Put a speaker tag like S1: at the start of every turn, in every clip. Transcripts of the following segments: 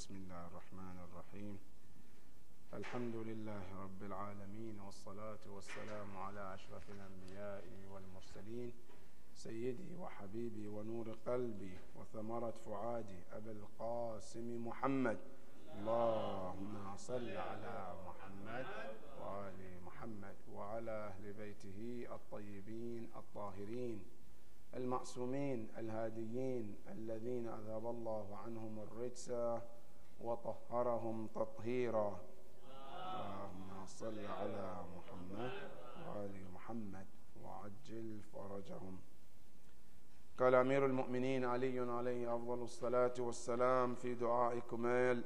S1: بسم الله الرحمن الرحيم. الحمد لله رب العالمين، والصلاة والسلام على أشرف الأنبياء والمرسلين، سيدي وحبيبي ونور قلبي وثمرة فؤادي أبي القاسم محمد. اللهم صل على محمد وآل محمد وعلى أهل بيته الطيبين الطاهرين المعصومين الهاديين الذين أذهب الله عنهم الرجس وطهرهم تطهيرا. اللهم صل على محمد وآل محمد وعجل فرجهم. قال أمير المؤمنين علي عليه أفضل الصلاة والسلام في دعاء كميل: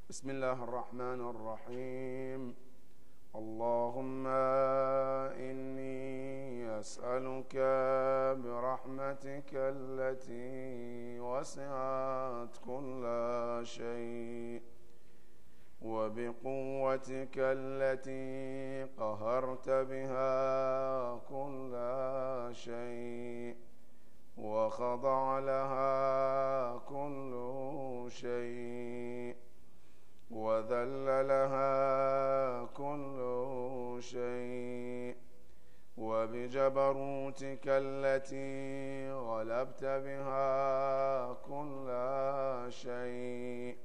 S1: بسم الله الرحمن الرحيم. اللهم إني أسألك برحمتك التي وسعت كل شيء وبقوتك التي قهرت بها كل شيء وخضع لها كل شيء وذل لها كل شيء وبجبروتك التي غلبت بها كل شيء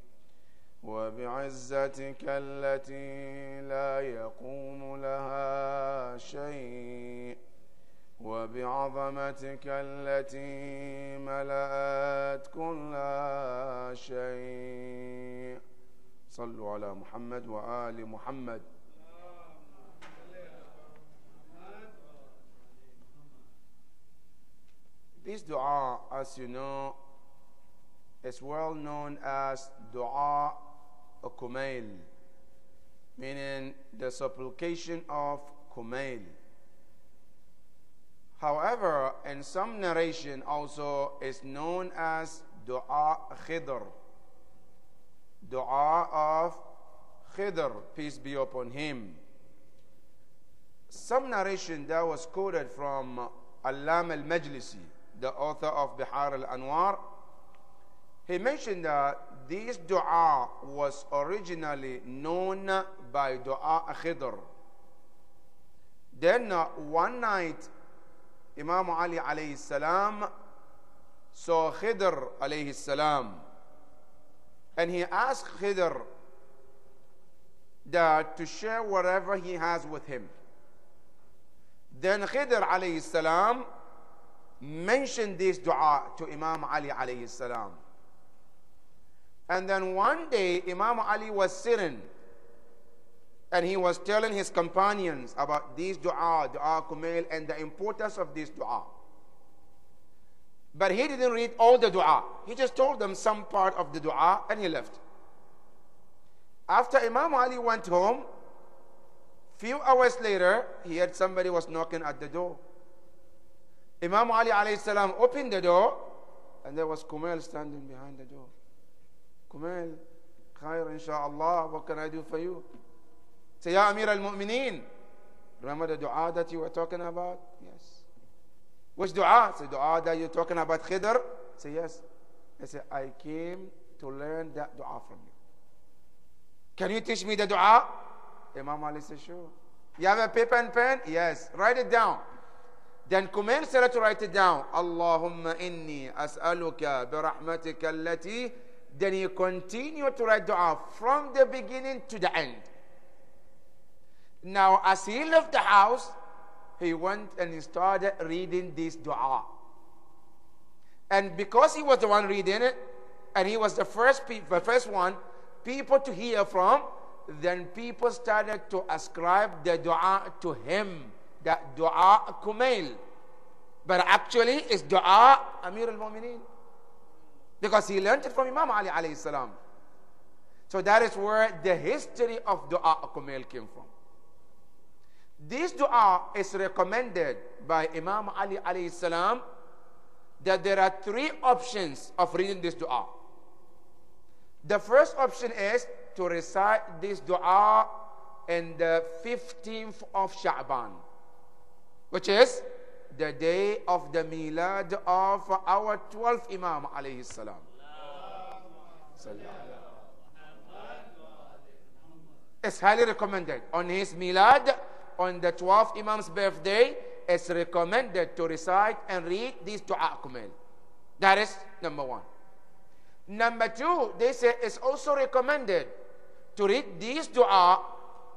S1: وبعزتك التي لا يقوم لها شيء وبعظمتك التي ملأت كل شيء. صلوا على محمد وآل محمد. This dua, as you know, is well known as Dua Kumail, meaning the supplication of Kumail. However, in some narration also is known as Dua Khidr, Dua of Khidr, peace be upon him. Some narration that was quoted from Allam al-Majlisi, the author of Bihar al-Anwar. He mentioned that this dua was originally known by Dua Khidr. Then one night, Imam Ali alayhi salam saw Khidr alayhi salam, and he asked Khidr that to share whatever he has with him. Then Khidr alayhi salam mentioned this dua to Imam Ali alayhi salam. And then one day Imam Ali was sitting and he was telling his companions about this dua, Dua Kumail, and the importance of this dua. But he didn't read all the dua. He just told them some part of the dua and he left. After Imam Ali went home, few hours later, he heard somebody was knocking at the door. Imam Ali alayhi salam opened the door and there was Kumail standing behind the door. Kumail, khair insha'Allah, what can I do for you? Say, Ya Amir al-Mu'mineen, remember the dua that you were talking about? Yes. Which dua? Say, dua that you're talking about Khidr? Say, yes. I said, I came to learn that dua from you. Can you teach me the dua? Imam Ali said, sure. You have a paper and pen? Yes. Write it down. Then Kumail started to write it down. Allahumma inni as'aluka birahmatika allati. Then he continued to write dua from the beginning to the end. Now, as he left the house, he went and he started reading this dua. And because he was the one reading it, and he was the first one, people to hear from, then people started to ascribe the dua to him, that Dua Kumail. But actually, it's Dua Amir al-Mu'mineen, because he learned it from Imam Ali alayhi salam. So that is where the history of Dua Kumail came from. This dua is recommended by Imam Ali alayhi salam, that there are three options of reading this dua. The first option is to recite this dua in the 15th of Sha'ban, which is the day of the milad of our 12th Imam alayhi salam. It's highly recommended. On his milad, on the 12th Imam's birthday, it's recommended to recite and read this dua kumail. That is number one. Number two, they say it's also recommended to read this dua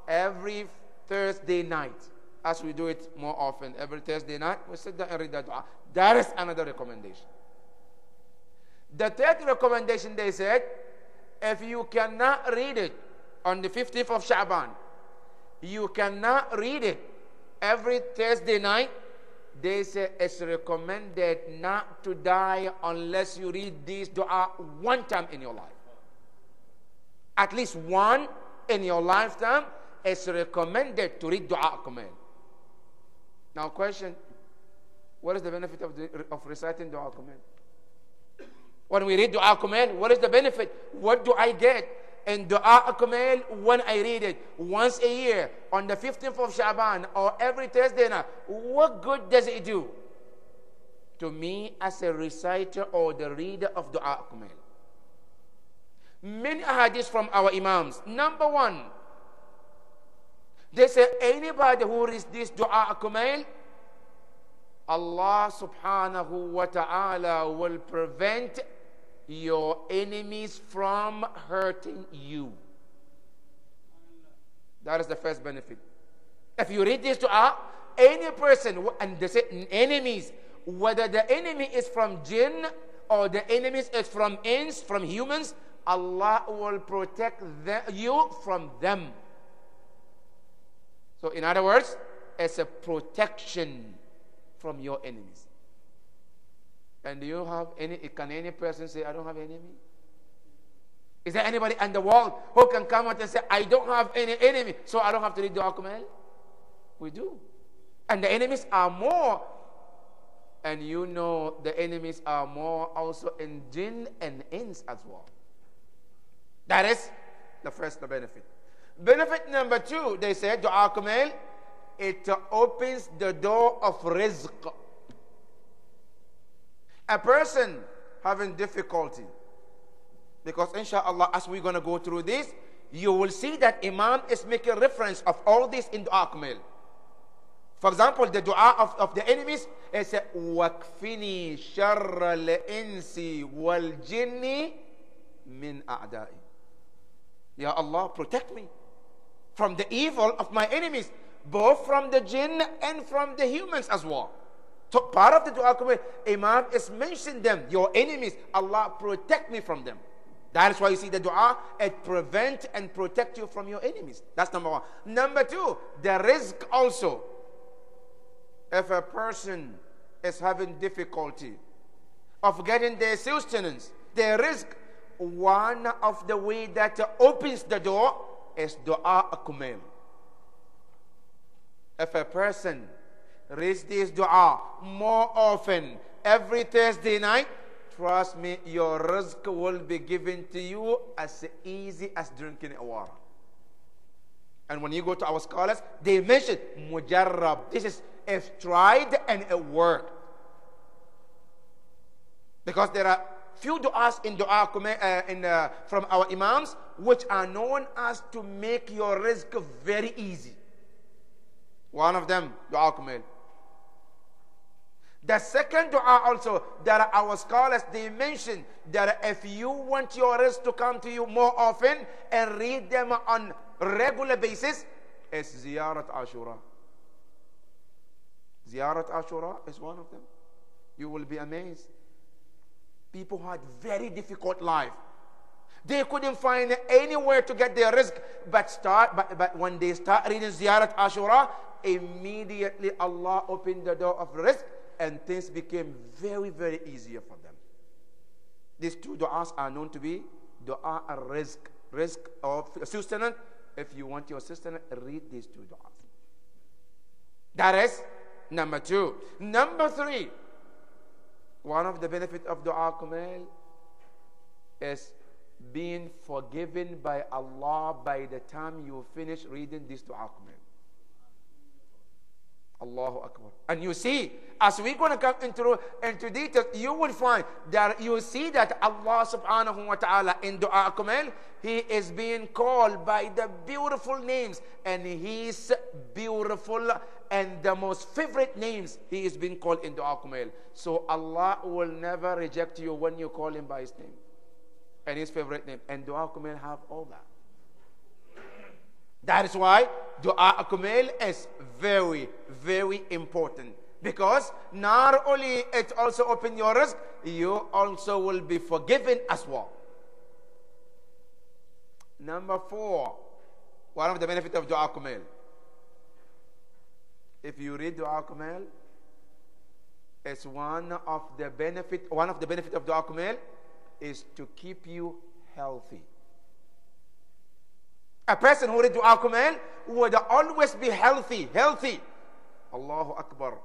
S1: every Thursday night. As we do it more often, every Thursday night, we sit down and read the dua. That is another recommendation. The third recommendation, they said, if you cannot read it on the 15th of Sha'ban, you cannot read it every Thursday night, they say it's recommended not to die unless you read this dua one time in your life. At least one in your lifetime, it's recommended to read dua kumail. Now question, what is the benefit of reciting dua kumail? When we read dua kumail, what is the benefit? What do I get? In dua kumail, when I read it once a year on the 15th of Sha'ban or every Thursday night, what good does it do to me as a reciter or the reader of dua kumail? Many hadiths from our imams. Number one, they say anybody who reads this dua kumail, Allah subhanahu wa ta'ala will prevent your enemies from hurting you. That is the first benefit. If you read this dua, any person, and they say enemies, whether the enemy is from jinn or the enemies is from ins, from humans, Allah will protect you from them. So in other words, it's a protection from your enemies. And do you have any, can any person say, I don't have any enemy? Is there anybody in the world who can come out and say, I don't have any enemy, so I don't have to read dua kumail? We do. And the enemies are more. And you know the enemies are more also in jinn and ins as well. That is the first benefit. Benefit number two, they say, dua kumail, it opens the door of rizq. A person having difficulty, because inshallah, as we're going to go through this, you will see that Imam is making reference of all this in dua kumail. For example, the dua of the enemies is وَكْفِنِي شَرَّ الْإِنسِ وَالْجِنِّ مِنْ أَعْدَائِ. Ya Allah, protect me from the evil of my enemies, both from the jinn and from the humans as well. So part of the dua kumail, Imam is mentioning them, your enemies. Allah, protect me from them. That is why you see the dua, it prevent and protect you from your enemies. That's number one. Number two, the rizq also. If a person is having difficulty of getting their sustenance, their rizq, one of the way that opens the door is dua kumail. If a person reads this dua more often, every Thursday night, trust me, your rizq will be given to you as easy as drinking water. And when you go to our scholars, they mention mujarrab. This is if tried and it worked. Because there are few du'as in dua from our imams which are known as to make your rizq very easy. One of them, dua kumail. The second dua also, that our scholars, they mention that if you want your rizq to come to you more often and read them on regular basis, is ziyarat ashura. Ziyarat ashura is one of them. You will be amazed. People had very difficult life. They couldn't find anywhere to get their rizq, but when they start reading ziyarat ashura, immediately Allah opened the door of rizq and things became very, very easier for them. These two du'as are known to be dua al-rizq, rizq of sustenance. If you want your sustenance, read these two du'as. That is number two. Number three, one of the benefits of dua kumail is being forgiven by Allah by the time you finish reading this dua kumail. Allahu Akbar. And you see, as we're going to come into detail, you will find that you see that Allah subhanahu wa ta'ala in Dua Kumail, He is being called by the beautiful names, and He's beautiful and the most favorite names He is being called in Dua Kumail. So Allah will never reject you when you call Him by His name and His favorite name. And Dua Kumail have all that. That is why Dua Kumail is very, very important. Because not only it also open your rizq, you also will be forgiven as well. Number 4, one of the benefits of Dua Kumail. If you read Dua Kumail, it's one of the benefit of Dua Kumail is to keep you healthy. A person who read Dua Kumail would always be healthy. Allahu Akbar.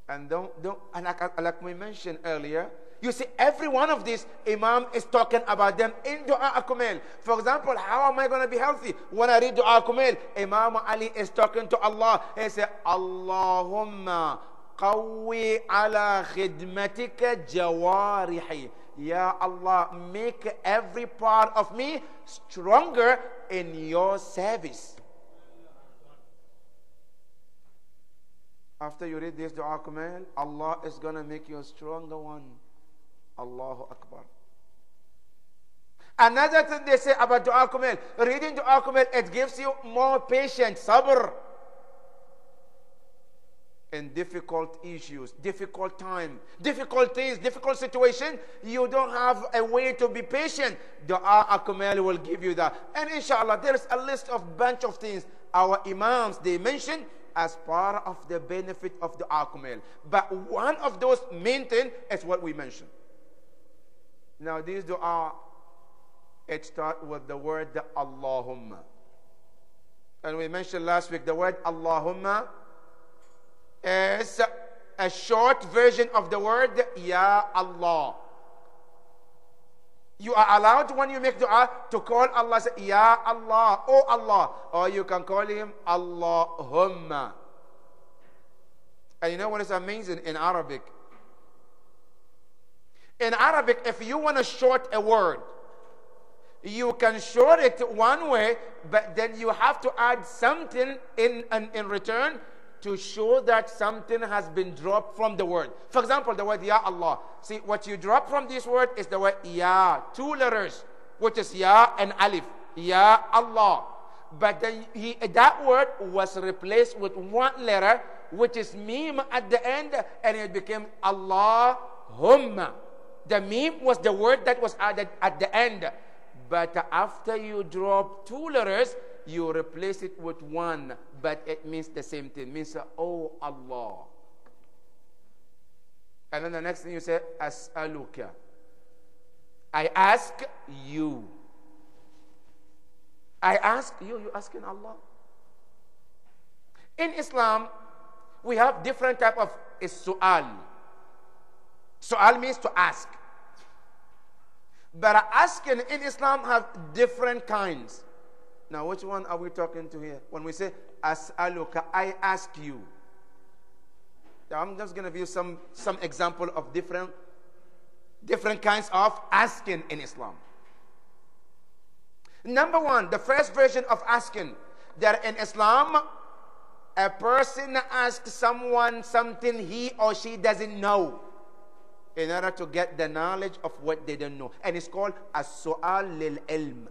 S1: And and like we mentioned earlier, you see, every one of these, Imam is talking about them in Dua Kumail. For example, how am I going to be healthy? When I read Dua Kumail, Imam Ali is talking to Allah. He says, Allahumma qawwi ala khidmatika jawarihi. Ya Allah, make every part of me stronger in your service. After you read this Dua Kumail, Allah is going to make you a stronger one. Allahu Akbar. Another thing they say about Dua Kumail, reading Dua Kumail, it gives you more patience, sabr. In difficult issues, difficult time, difficulties, difficult situation, you don't have a way to be patient. Dua Kumail will give you that. And inshallah, there is a list of bunch of things our Imams, they mention as part of the benefit of Dua Kumail. But one of those main things is what we mentioned. Now this dua, it starts with the word Allahumma. And we mentioned last week the word Allahumma is a short version of the word Ya Allah. You are allowed when you make dua to call Allah, say Ya Allah, oh Allah, or you can call Him Allahumma. And you know what is amazing in Arabic? In Arabic, if you want to short a word, you can short it one way, but then you have to add something in return to show that something has been dropped from the word. For example, the word Ya Allah. See, what you drop from this word is the word Ya, 2 letters, which is Ya and Alif. Ya Allah. But then that word was replaced with 1 letter, which is Mim at the end, and it became Allahumma. The Mim was the word that was added at the end. But after you drop 2 letters, you replace it with 1, but it means the same thing. It means, oh Allah. And then the next thing you say, As'aluka. I ask you. I ask you, you're asking Allah. In Islam, we have different type of su'al. Su'al means to ask. But asking in Islam have different kinds. Now, which one are we talking to here? When we say, As'aluka, I ask you. Now, I'm just going to give you some example of different kinds of asking in Islam. Number 1, the first version of asking, that in Islam, a person asks someone something he or she doesn't know in order to get the knowledge of what they don't know. And it's called as-su'al lil-ilm.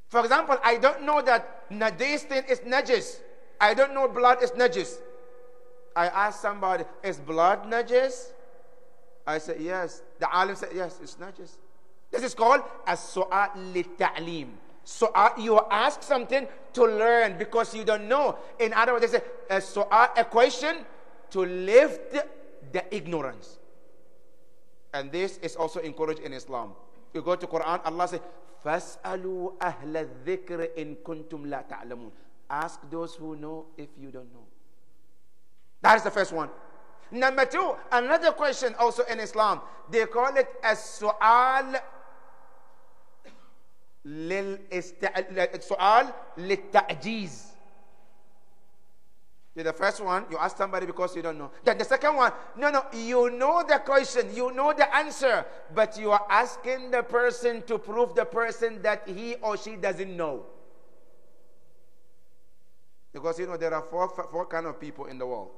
S1: For example, I don't know that this thing is najis. I don't know blood is najis. I ask somebody, is blood najis? I say, yes. The alim said, yes, it's najis. This is called as-su'al lit-ta'lim. So you ask something to learn because you don't know. In other words, they say, a question to lift the ignorance. And this is also encouraged in Islam. You go to Quran, Allah says, فَاسْأَلُوا أَهْلَ الذِّكْرِ إِن كُنْتُمْ لَا تَعْلَمُونَ. Ask those who know if you don't know. That is the first one. Number 2, another question also in Islam. They call it as-su'al للتعجيز. The first one, you ask somebody because you don't know. Then the second one, no, you know the question, you know the answer, but you are asking the person to prove the person that he or she doesn't know. Because there are four kinds of people in the world.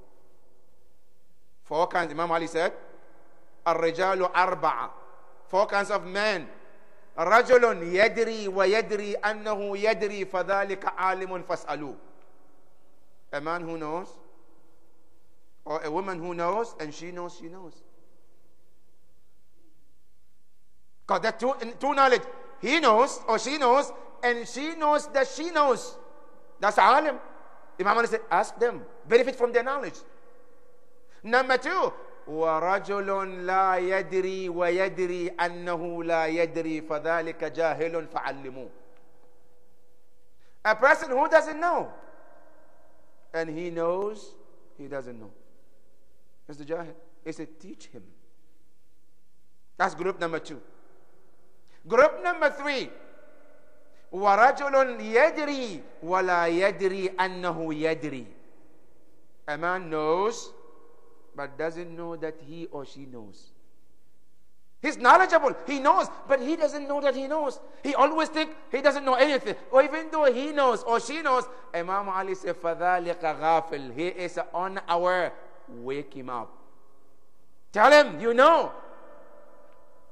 S1: Four kinds. Imam Ali said, "Ar-rijalu arba'a." Four kinds of men. رَجُلٌ يَدْرِي وَيَدْرِي أَنَّهُ يَدْرِي فَذَلِكَ عَالِمٌ فَاسْأَلُوهُ. A man who knows, or a woman who knows, and she knows she knows. Because that two knowledge. He knows, or she knows, and she knows that she knows. That's alim. Imam Ali said, ask them. Benefit from their knowledge. Number two, وَرَجُلٌ لَا يَدْرِي وَيَدْرِي أَنَّهُ لَا يَدْرِي فَذَلِكَ جَاهِلٌ فَعَلِّمُوهُ. A person who doesn't know, and he knows he doesn't know. That's the jahil. He said, teach him. That's group number two. Group number three, وَرَجُلٌ يَدْرِي وَلَا يَدْرِي أَنَّهُ يَدْرِي. A man knows, but doesn't know that he or she knows. He's knowledgeable, he knows, but he doesn't know that he knows. He always thinks he doesn't know anything. Or even though he knows or she knows, Imam Ali said, فَذَلِكَ غَافِلٌ. He is unaware. Wake him up. Tell him, you know.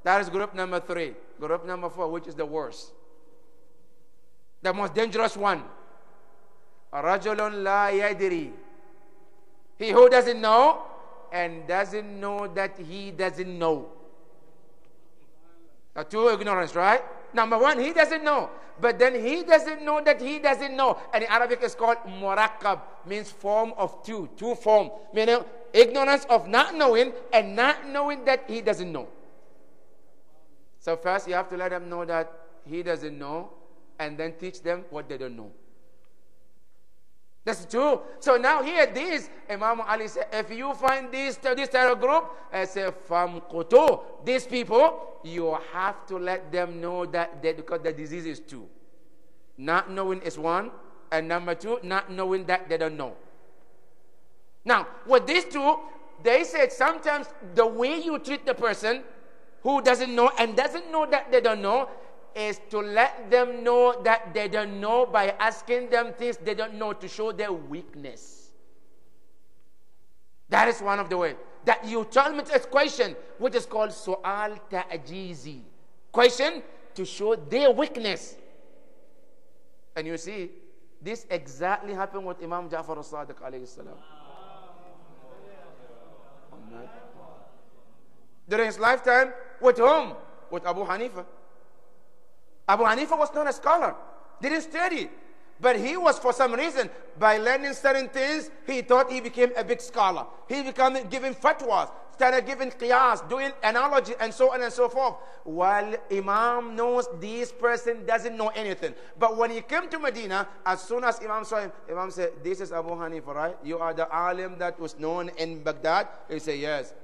S1: That is group number three. Group number four, which is the worst. The most dangerous one. رَجُلٌ لَا يَدْرِي. He who doesn't know, and doesn't know that he doesn't know. Two ignorance, right? Number one, he doesn't know. But then he doesn't know that he doesn't know. And in Arabic it's called murakkab, means form of two. Two form. Meaning ignorance of not knowing and not knowing that he doesn't know. So first you have to let them know that he doesn't know, and then teach them what they don't know. That's true. So now here this, Imam Ali said, if you find this type of group, I say, famqutu, these people, you have to let them know that because the disease is two. Not knowing is one, and number two, not knowing that they don't know. Now, with these two, they said sometimes the way you treat the person who doesn't know and doesn't know that they don't know is to let them know that they don't know by asking them things they don't know to show their weakness. That is one of the ways. That you tell me this question, which is called su'al ta'jizi. Question to show their weakness. And you see, this exactly happened with Imam Ja'far al-Sadiq alayhi salam. During his lifetime, with whom? With Abu Hanifa. Abu Hanifa was not a scholar, didn't study. But he was, for some reason, by learning certain things, he thought he became a big scholar. He became giving fatwas, started giving qiyas, doing analogy, and so on and so forth. While Imam knows this person doesn't know anything. But when he came to Medina, as soon as Imam saw him, Imam said, this is Abu Hanifa, right? You are the alim that was known in Baghdad? He said, yes.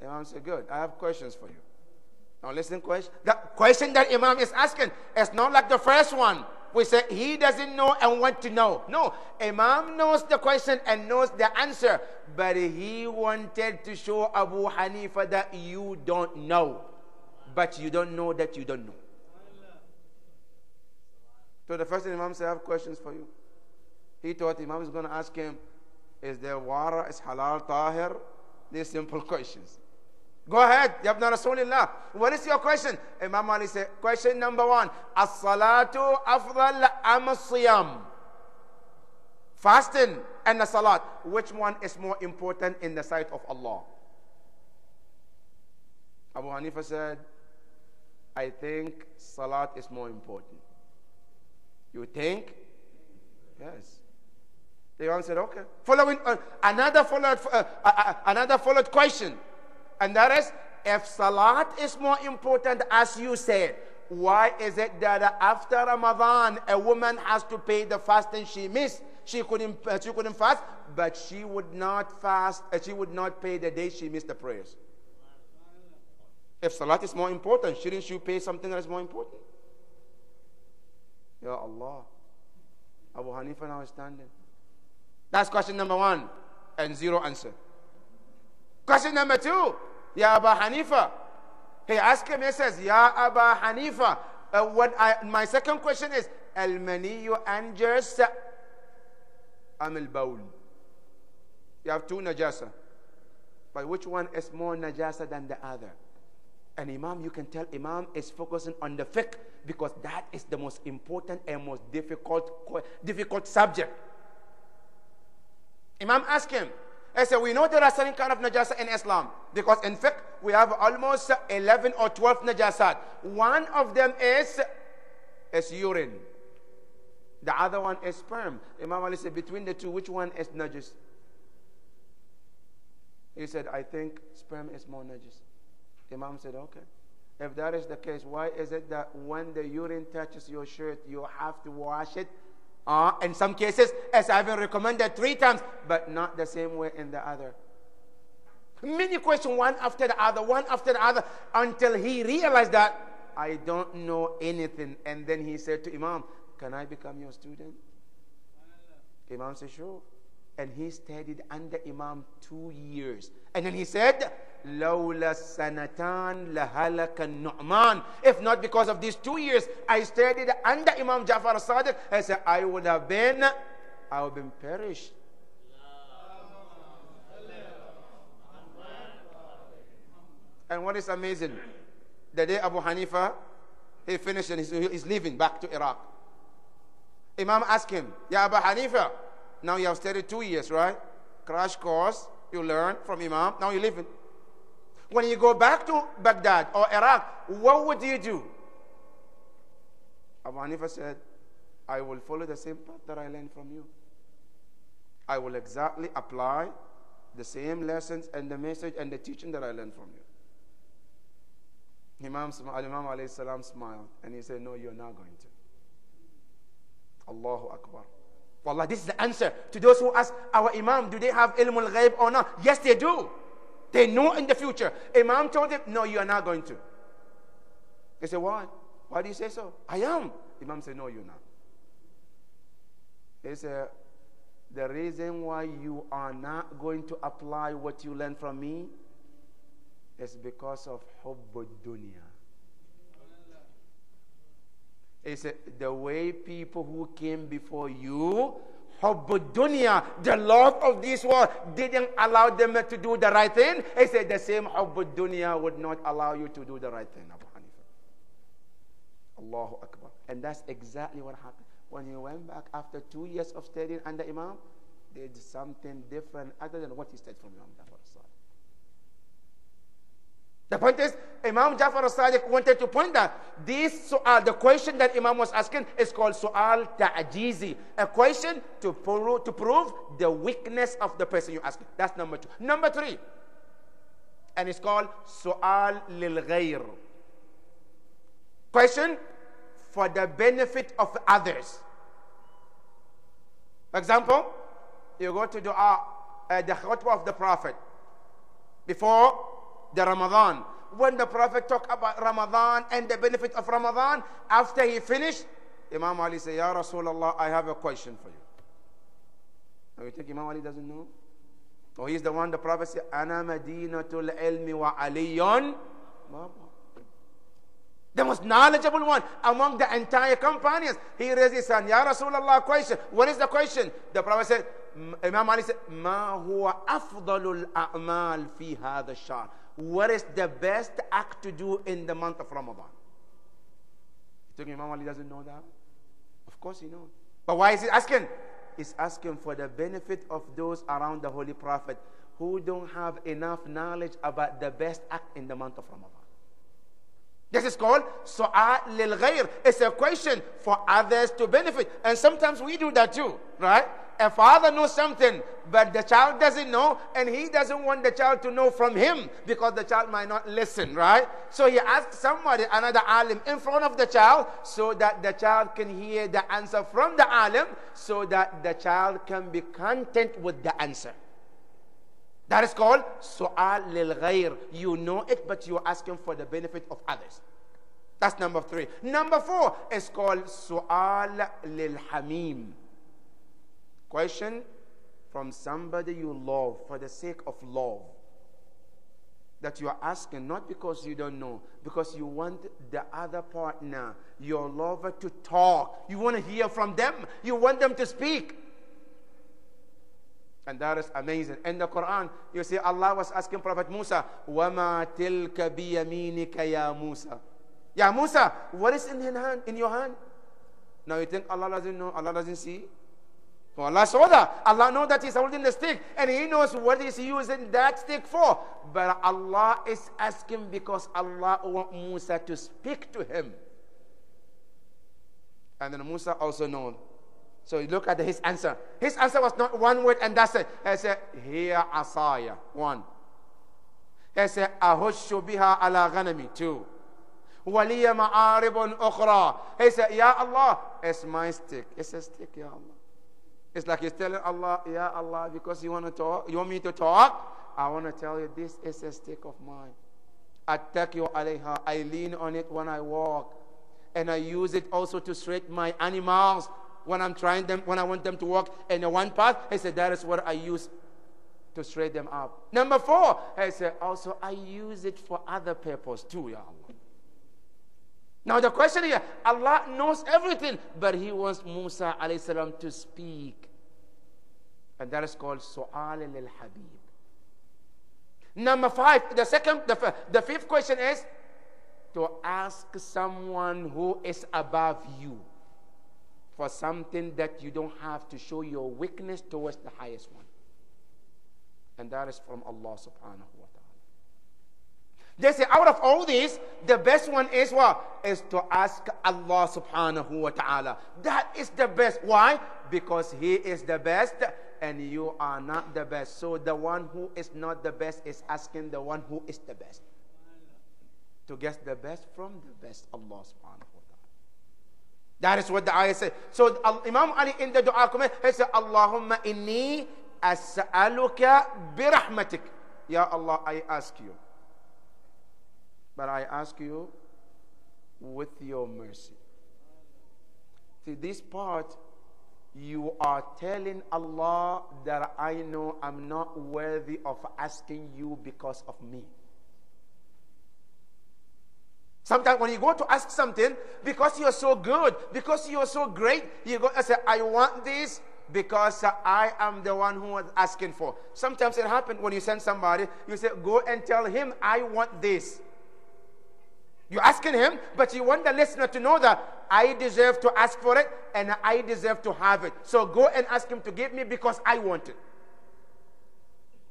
S1: Imam said, good, I have questions for you. Now listen, the question that Imam is asking is not like the first one. We say he doesn't know and want to know. No, Imam knows the question and knows the answer. But he wanted to show Abu Hanifa that you don't know. But you don't know that you don't know. So the first thing Imam said, I have questions for you. He thought Imam was going to ask him, is there water, is halal, tahir? These simple questions. Go ahead, Ya Ibn Rasulillah. What is your question? Imam Ali said, question number one, as-salatu afdal am as-siyam? Fasting and the salat, which one is more important in the sight of Allah? Abu Hanifa said, I think salat is more important. You think? Yes. The Imam said, okay. Following another followed question. And that is, if salat is more important as you said, why is it that after Ramadan a woman has to pay the fasting she missed? She couldn't fast, but she would not fast. She would not pay the day she missed the prayers. If salat is more important, shouldn't you pay something that is more important? Ya Allah. Abu Hanifa now is standing. That's question number 1. And 0 answer. Question number 2. Ya Aba Hanifa. He asked him, he says, Ya Aba Hanifa. My second question is, Al-Maniyu Anjas Am al-Bawl. You have 2 najasa. But which one is more najasa than the other? And Imam, you can tell Imam is focusing on the fiqh because that is the most important and most difficult subject. Imam asked him, I said, we know there are certain kind of najasa in Islam because in fiqh we have almost 11 or 12 najasat. One of them is urine. The other one is sperm. Imam Ali said, between the two, which one is najis? He said, I think sperm is more najis. Imam said, okay. If that is the case, why is it that when the urine touches your shirt, you have to wash it? In some cases, as I've been recommended 3 times, but not the same way in the other. Many questions, one after the other, until he realized that I don't know anything. And then he said to Imam, can I become your student? Imam said, sure. And he studied under Imam 2 years. And then he said, لَوْلَا السَّنَتَانِ لَهَلَكَ النُّعْمَانِ. If not because of these 2 years, I studied under Imam Ja'far al-Sadiq. I said, I would have been perished. And what is amazing, the day Abu Hanifa, he finished and he's leaving back to Iraq. Imam asked him, Ya Abu Hanifa, now you have studied 2 years, right? Crash course, you learn from Imam, now you're leaving. When you go back to Baghdad or Iraq, what would you do? Abu Hanifa said, I will follow the same path that I learned from you. I will exactly apply the same lessons and the message and the teaching that I learned from you. Imam alayhi salam smiled and he said, no, you're not going to. Allahu Akbar. Wallah, this is the answer to those who ask our Imam, do they have ilm al-ghaib or not? Yes, they do. They know in the future. Imam told him, no, you are not going to. He said, why? Why do you say so? I am. Imam said, no, you're not. He said, the reason why you are not going to apply what you learned from me is because of hubbud dunya. He said, the way people who came before you, hubbud dunya, the love of this world, didn't allow them to do the right thing. He said, the same hubbud dunya would not allow you to do the right thing, Abu Hanifa. Allahu Akbar. And that's exactly what happened. When he went back after 2 years of studying under Imam, they did something different other than what he studied from Imam Ja'far al-Sadiq. The point is, Imam Ja'far al-Sadiq wanted to point that this su'al, the question that Imam was asking, is called su'al ta'jizi, a question to prove the weakness of the person you're asking. That's number 2. Number 3, and it's called su'al lil ghayr, question for the benefit of others. For example, you go to dua, the khutbah of the Prophet before the Ramadan. When the Prophet talked about Ramadan and the benefit of Ramadan, after he finished, Imam Ali said, Ya Rasulullah, I have a question for you. Now you think Imam Ali doesn't know? Oh, he's the one the Prophet said, Ana madinatul ilmi wa aliyun. The most knowledgeable one among the entire companions. He raised his hand, Ya Rasulullah, question. What is the question? The Prophet said, Imam Ali said, Ma huwa afdalul a'mal fi hadha ash-shahr. What is the best act to do in the month of Ramadan? You think Imam Ali doesn't know that? Of course he knows. But why is he asking? He's asking for the benefit of those around the Holy Prophet who don't have enough knowledge about the best act in the month of Ramadan. This is called su'al lil ghayr. It's a question for others to benefit. And sometimes we do that too, right? A father knows something, but the child doesn't know, and he doesn't want the child to know from him because the child might not listen, right? So he asks somebody, another alim, in front of the child so that the child can hear the answer from the alim so that the child can be content with the answer. That is called su'al lil ghayr. You know it, but you're asking for the benefit of others. That's number 3. Number 4 is called su'al lil hamim. Question from somebody you love for the sake of love, that you are asking, not because you don't know, because you want the other partner, your lover, to talk. You want to hear from them. You want them to speak. And that is amazing. In the Quran, you see Allah was asking Prophet Musa, وَمَا تِلْكَ بِيَمِينِكَ يَا Musa. Ya Musa, what is in your hand? Now you think Allah doesn't know, Allah doesn't see? Well, Allah saw that. Allah knows that He's holding the stick, and He knows what He's using that stick for. But Allah is asking because Allah wants Musa to speak to Him. And then Musa also knows. So you look at his answer. His answer was not one word and that's it. He said, Hiya asaya. One. He said, Ahushu biha ala ghanami. Two. Waliya ma'aribun ukhra. He said, Ya Allah, it's my stick. It's a stick, Ya Allah. It's like he's telling Allah, Ya Allah, because you want to talk, you want me to talk? I want to tell you, this is a stick of mine. Attakiu alayha. I lean on it when I walk. And I use it also to straighten my animals. When I'm trying them, when I want them to walk in the one path, he said, that is what I use to straighten them up. Number 4, he said, also I use it for other purpose too, Ya Allah. Now the question here, Allah knows everything, but He wants Musa alayhi salam to speak. And that is called Su'al al-Habib. Number 5, the fifth question is to ask someone who is above you for something that you don't have to show your weakness towards the highest one. And that is from Allah subhanahu wa ta'ala. They say out of all these, the best one is what? Is to ask Allah subhanahu wa ta'ala. That is the best. Why? Because He is the best and you are not the best. So the one who is not the best is asking the one who is the best to get the best from the best, Allah subhanahu wa ta'ala. That is what the ayah says. So Imam Ali in the dua comment, he said, Allahumma inni as'aluka birahmatik. Ya Allah, I ask you. But I ask you with your mercy. See, this part, you are telling Allah that I know I'm not worthy of asking you because of me. Sometimes when you go to ask something, because you're so good, because you're so great, you go and say, I want this because I am the one who was asking for. Sometimes it happens when you send somebody, you say, go and tell him, I want this. You're asking him, but you want the listener to know that I deserve to ask for it and I deserve to have it. So go and ask him to give me because I want it.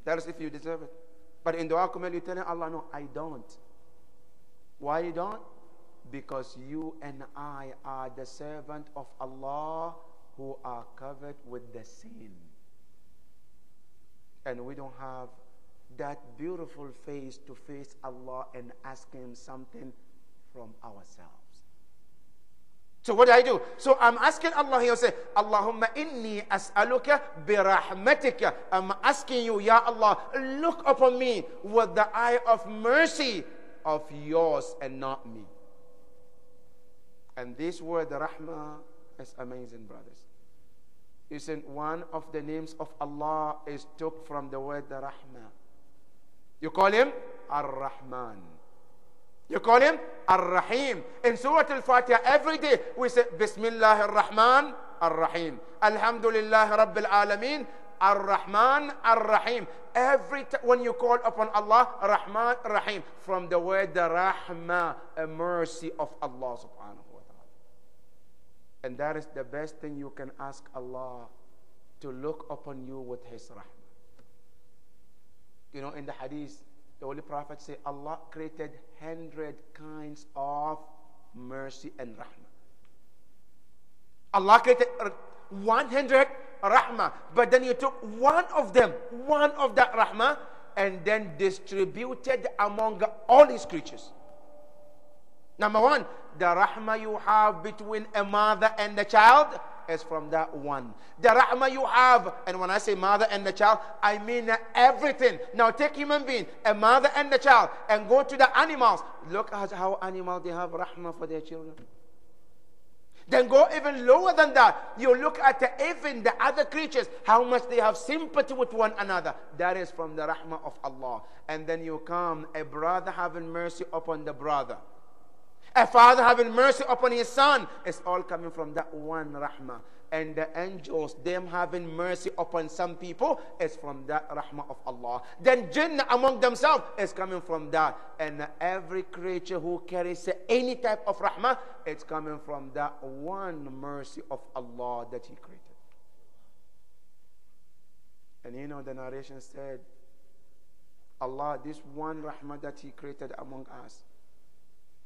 S1: That is if you deserve it. But in dua kumel, you're telling Allah, no, I don't. Why you don't? Because you and I are the servant of Allah who are covered with the sin. And we don't have that beautiful face to face Allah and ask Him something from ourselves. So what do? So I'm asking Allah, He'll say, Allahumma inni as'aluka birahmatika. I'm asking you, Ya Allah, look upon me with the eye of mercy of yours and not me. And this word, Rahmah, is amazing, brothers. You see, one of the names of Allah is took from the word Rahmah. You call Him Ar-Rahman. You call Him Ar-Rahim. In Surah Al-Fatiha, every day we say Bismillah Ar-Rahman Ar-Rahim. Alhamdulillah Rabbil Alameen Ar-Rahman Ar-Rahim. Every time when you call upon Allah, Rahman Rahim, from the word the Rahmah, a mercy of Allah subhanahu wa ta'ala. And that is the best thing you can ask Allah, to look upon you with His Rahmah. You know, in the hadith, the Holy Prophet said, Allah created 100 kinds of mercy and rahmah. Allah created 100 rahmah, but then you took one of that rahmah, and then distributed among all His creatures. Number 1, the rahmah you have between a mother and the child is from that one. The rahmah you have, and when I say mother and the child, I mean everything. Now take human being, a mother and the child, and go to the animals. Look at how animals, they have rahmah for their children. Then go even lower than that. You look at even the other creatures, how much they have sympathy with one another. That is from the rahmah of Allah. And then you come, a brother having mercy upon the brother. A father having mercy upon his son. It's all coming from that one rahmah. And the angels, them having mercy upon some people, is from that rahmah of Allah. Then jinn among themselves is coming from that. And every creature who carries any type of rahmah, it's coming from that one mercy of Allah that He created. And you know the narration said, Allah, this one rahmah that He created among us,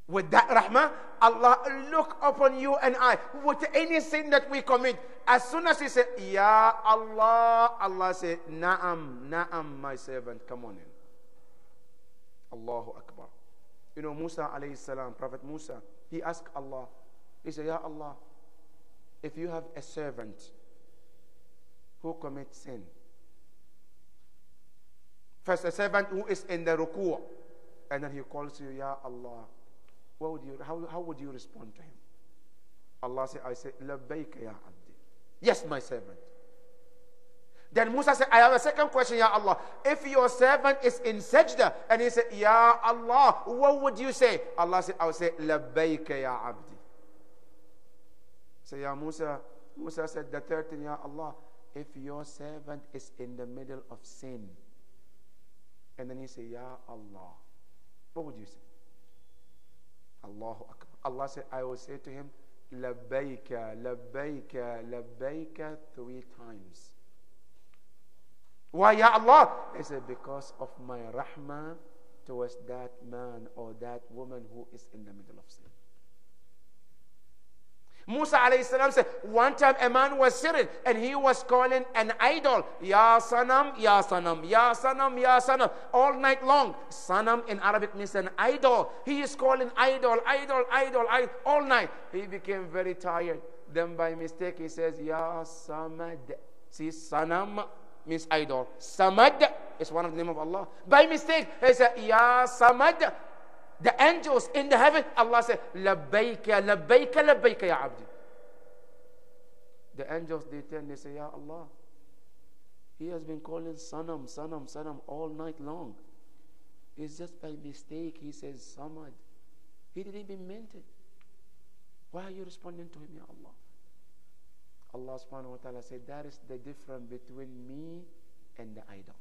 S1: with that rahmah, Allah look upon you and I with any sin that we commit. As soon as He said, Ya Allah, Allah said, Na'am, Na'am, my servant, come on in. Allahu Akbar. You know, Musa alayhi salam, Prophet Musa, he asked Allah, he said, Ya Allah, if you have a servant who commits sin, first a servant who is in the ruku', and then he calls you, Ya Allah, how would you respond to him? Allah said, I say, Labbayka ya abdi. Yes, my servant. Then Musa said, I have a second question, Ya Allah. If your servant is in sajda, and he said, Ya Allah, what would you say? Allah said, I would say, Labbayka ya abdi. So, Ya Musa said, the third thing, Ya Allah, if your servant is in the middle of sin, and then he said, Ya Allah, what would you say? Allahu Akbar. Allah said, I will say to him, Labbayka, Labbayka, Labbayka 3 times. Why, Ya Allah? He said, because of my rahmah towards that man or that woman who is in the middle of sin. Musa alayhi salam said, one time a man was sitting and he was calling an idol, Ya Sanam, Ya Sanam, Ya Sanam, Ya Sanam, all night long. Sanam in Arabic means an idol. He is calling idol, idol, idol, idol, all night. He became very tired. Then by mistake he says, Ya Samad. See, Sanam means idol. Samad is one of the name of Allah. By mistake he said, Ya Samad. The angels in the heaven, Allah said, Labbayka, Labbayka, Labbayka, Ya Abdi. The angels, they turn, they say, Ya Allah, he has been calling Sanam, Sanam, Sanam all night long. It's just by mistake he says Samad. He didn't even mean it. Why are you responding to him, Ya Allah? Allah subhanahu wa ta'ala said, that is the difference between me and the idol.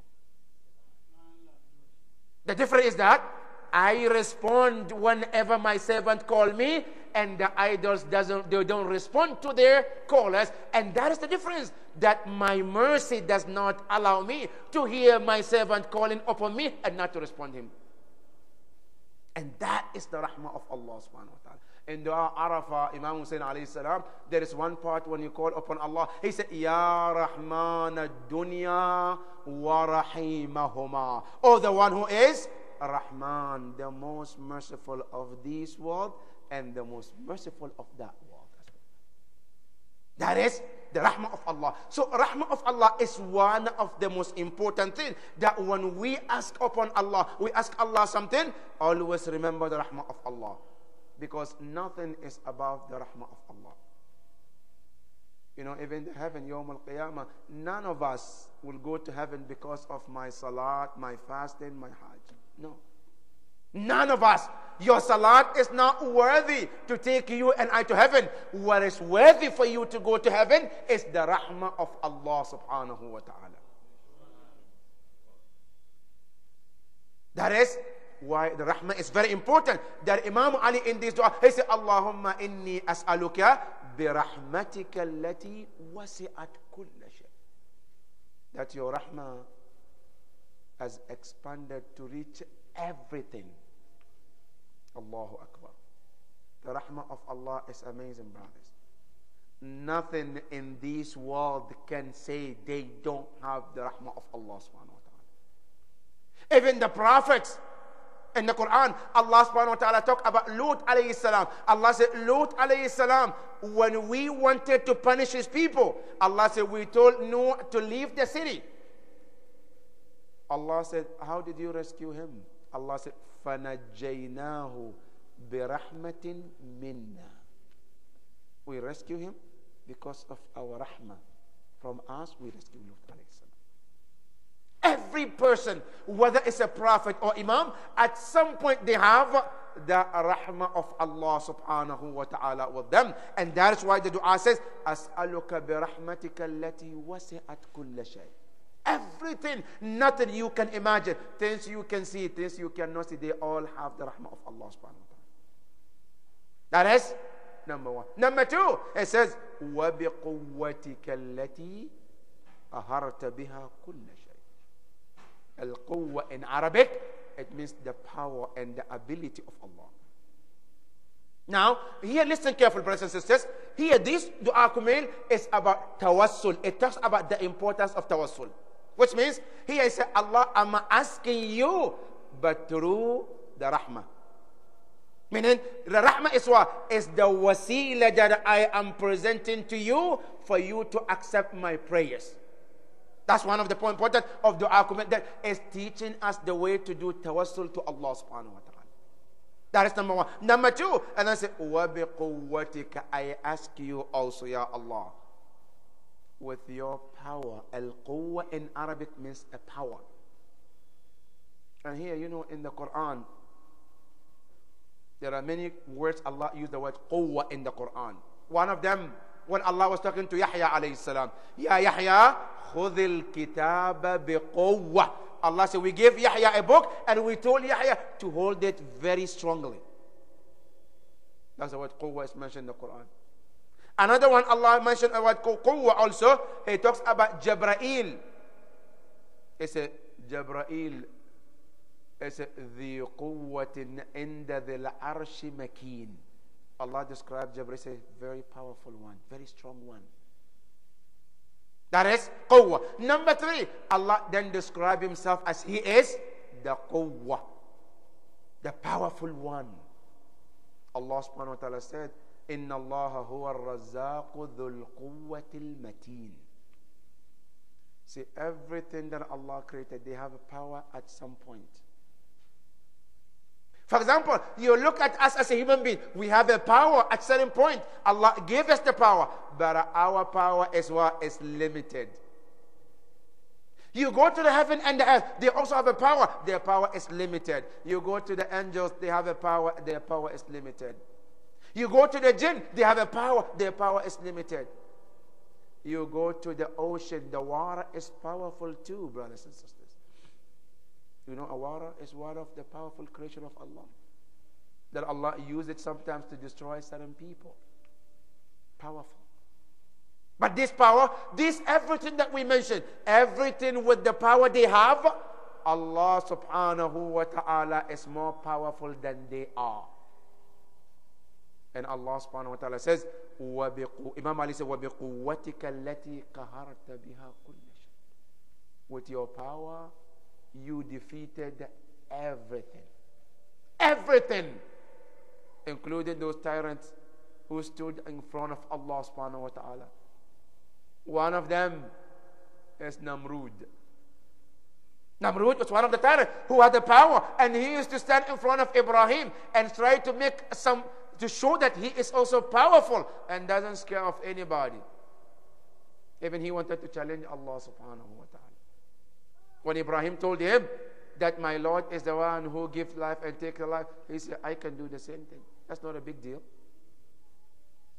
S1: The difference is that I respond whenever my servant call me, and the idols don't respond to their callers, and that is the difference. That my mercy does not allow me to hear my servant calling upon me and not to respond to him. And that is the rahmah of Allah subhanahu wa ta'ala. In Dua Arafah, Imam Hussein alayhi salam, there is one part when you call upon Allah, he said, Ya Rahman ad-dunya wa rahimahuma. Oh, the one who is Rahman, the most merciful of this world and the most merciful of that world as well. That is the rahmah of Allah. So rahmah of Allah is one of the most important things, that when we ask upon Allah, we ask Allah something, always remember the rahmah of Allah, because nothing is above the rahmah of Allah. You know, even the heaven, Yawm al-Qiyamah, none of us will go to heaven because of my salat, my fasting, my hajj. No. None of us. Your salat is not worthy to take you and I to heaven. What is worthy for you to go to heaven is the rahmah of Allah subhanahu wa ta'ala. That is why the rahmah is very important. That Imam Ali in this dua, he said, Allahumma inni as'aluka bi rahmatika allati wasi'at kulla shay. That your rahmah has expanded to reach everything. Allahu Akbar. The rahmah of Allah is amazing, brothers. Nothing in this world can say they don't have the rahmah of Allah subhanahu wa ta'ala. Even the prophets in the Quran, Allah subhanahu wa ta'ala talk about Lut alayhi salam. Allah said, Lut alayhi salam, when we wanted to punish his people, Allah said, we told Noah to leave the city. Allah said, how did you rescue him? Allah said, فَنَجَّيْنَاهُ بِرَحْمَةٍ مِنَّا. We rescue him because of our rahmah. From us, we rescue Lut alayhi salam. Every person, whether it's a prophet or imam, at some point they have the rahmah of Allah subhanahu wa ta'ala with them. And that is why the dua says, As'aluka bi rahmatika allati wasi'at kulla shay. Everything, nothing you can imagine, things you can see, things you cannot see, they all have the rahmah of Allah subhanahu wa ta'ala. That is number one. Number two, it says, وَبِقُوَّتِكَ الَّتِي أَهَرْتَ بِهَا كُلَّ شَيْءٍ. Al-Quwwa in Arabic, it means the power and the ability of Allah. Now, here listen carefully, brothers and sisters. Here, this dua kumail is about tawassul. It talks about the importance of tawassul. Which means, here I say, Allah, I'm asking you, but through the rahmah. Meaning, the rahmah is what? Is the wasila that I am presenting to you for you to accept my prayers. That's one of the points important of dua kumail, that is teaching us the way to do tawassul to Allah subhanahu wa ta'ala. That is number one. Number two, and I say, وَبِقُوَّتِكَ, I ask you also, Ya Allah, with your power. Al-Quwwa in Arabic means a power. And here, you know, in the Quran, there are many words Allah used the word Quwwa in the Quran. One of them, when Allah was talking to Yahya alayhi salam, Ya Yahya, khudhil kitaba biquwwa. Allah said, we gave Yahya a book and we told Yahya to hold it very strongly. That's the word Quwwa is mentioned in the Quran. Another one Allah mentioned the word Quwwa also. He talks about Jabrail. He said, Jabrail is the quwwatin inda dhil arshi makin. Allah described Jabrail as a very powerful one, very strong one. That is Quwwa. Number three, Allah then described himself as he is the Quwwa, the powerful one. Allah subhanahu wa ta'ala said, Inna Allah huwa ar-razzaqu dhul quwwatil mateen. See, everything that Allah created, they have a power at some point. For example, you look at us as a human being. We have a power at a certain point. Allah gave us the power, but our power is what? Is limited. You go to the heaven and the earth, they also have a power. Their power is limited. You go to the angels, they have a power. Their power is limited. You go to the jinn, they have a power. Their power is limited. You go to the ocean, the water is powerful too, brothers and sisters. You know, water is one of the powerful creation of Allah. That Allah used it sometimes to destroy certain people. Powerful. But this power, this everything that we mentioned, everything with the power they have, Allah subhanahu wa ta'ala is more powerful than they are. And Allah subhanahu wa ta'ala says, Imam Ali said, وَبِقُوَّتِكَ الَّتِي قَهَرْتَ بِهَا كُلَّ شَيْءٍ. With your power, you defeated everything. Everything. Including those tyrants who stood in front of Allah subhanahu wa ta'ala. One of them is Namrud. Namrud was one of the tyrants who had the power, and he used to stand in front of Ibrahim and try to make to show that he is also powerful and doesn't scare of anybody. Even he wanted to challenge Allah subhanahu wa ta'ala. When Ibrahim told him that my Lord is the one who gives life and takes life, he said, I can do the same thing. That's not a big deal.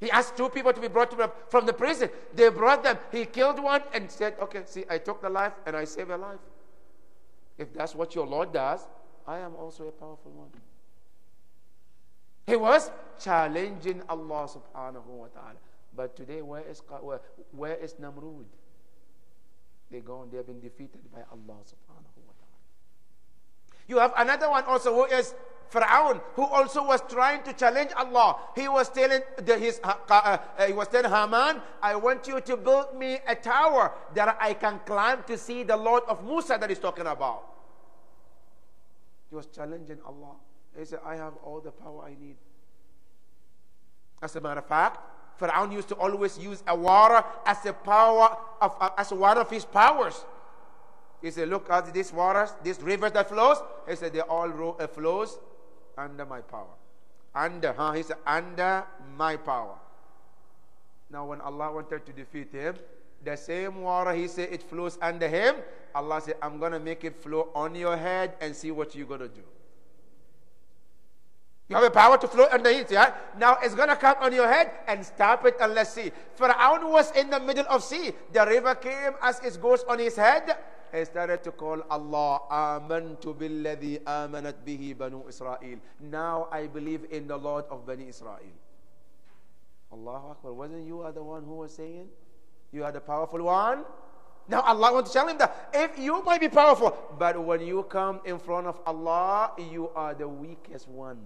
S1: He asked two people to be brought from the prison. They brought them. He killed one and said, okay, see, I took the life and I saved a life. If that's what your Lord does, I am also a powerful one. He was challenging Allah subhanahu wa ta'ala. But today, where is Namrud? They're gone. They have been defeated by Allah subhanahu wa ta'ala. You have another one also who is Fir'aun, who also was trying to challenge Allah. He was telling Haman, I want you to build me a tower that I can climb to see the Lord of Musa that he's talking about. He was challenging Allah. He said, I have all the power I need. As a matter of fact, Fir'aun used to always use a water as a power as one of his powers. He said, look at these waters, these rivers that flows. He said, they all flows under my power. He said, under my power. Now when Allah wanted to defeat him, the same water he said it flows under him, Allah said, I'm going to make it flow on your head and see what you're going to do. You have a power to flow underneath, yeah? Now it's going to come on your head and stop it and let's see. Fir'aun was in the middle of sea. The river came as it goes on his head. He started to call Allah, Amantu billadhi amanat bihi banu Israel. Now I believe in the Lord of Bani Israel. Allahu Akbar. Wasn't you the one who was saying? You are the powerful one? Now Allah wants to tell him that if you might be powerful, but when you come in front of Allah, you are the weakest one.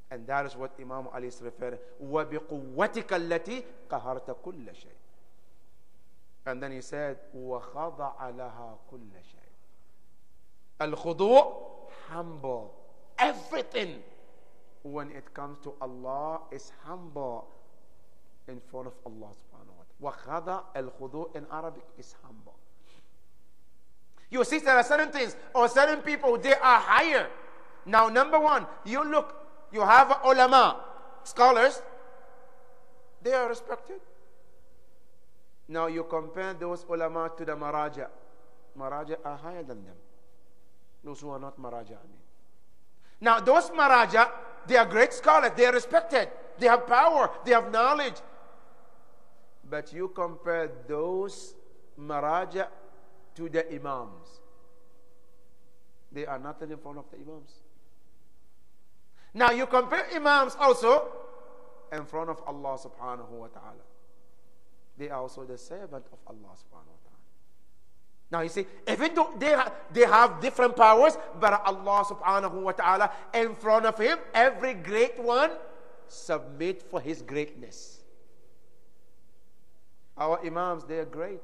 S1: And that is what Imam Ali is referring. وَبِقُوَّتِكَ الَّتِي قَهَرْتَ كُلَّ شَيْءٍ. And then he said, وَخَضَعَ لَهَا كُلَّ شَيْءٍ. Al-khudu', humble. Everything when it comes to Allah is humble in front of Allah subhanahu wa ta'ala. وَخَضَعَ al-khudu' in Arabic is humble. You see, there are certain things or certain people, they are higher. Now, number one, you look, you have ulama, scholars, they are respected. Now you compare those ulama to the maraja. Maraja are higher than them. Those who are not maraja. Now those maraja, they are great scholars, they are respected, they have power, they have knowledge. But you compare those maraja to the imams. They are nothing in front of the imams. Now you compare imams also in front of Allah subhanahu wa ta'ala. They are also the servant of Allah subhanahu wa ta'ala. Now you see, even though they have different powers, but Allah subhanahu wa ta'ala, in front of him, every great one submit for his greatness. Our imams, they are great.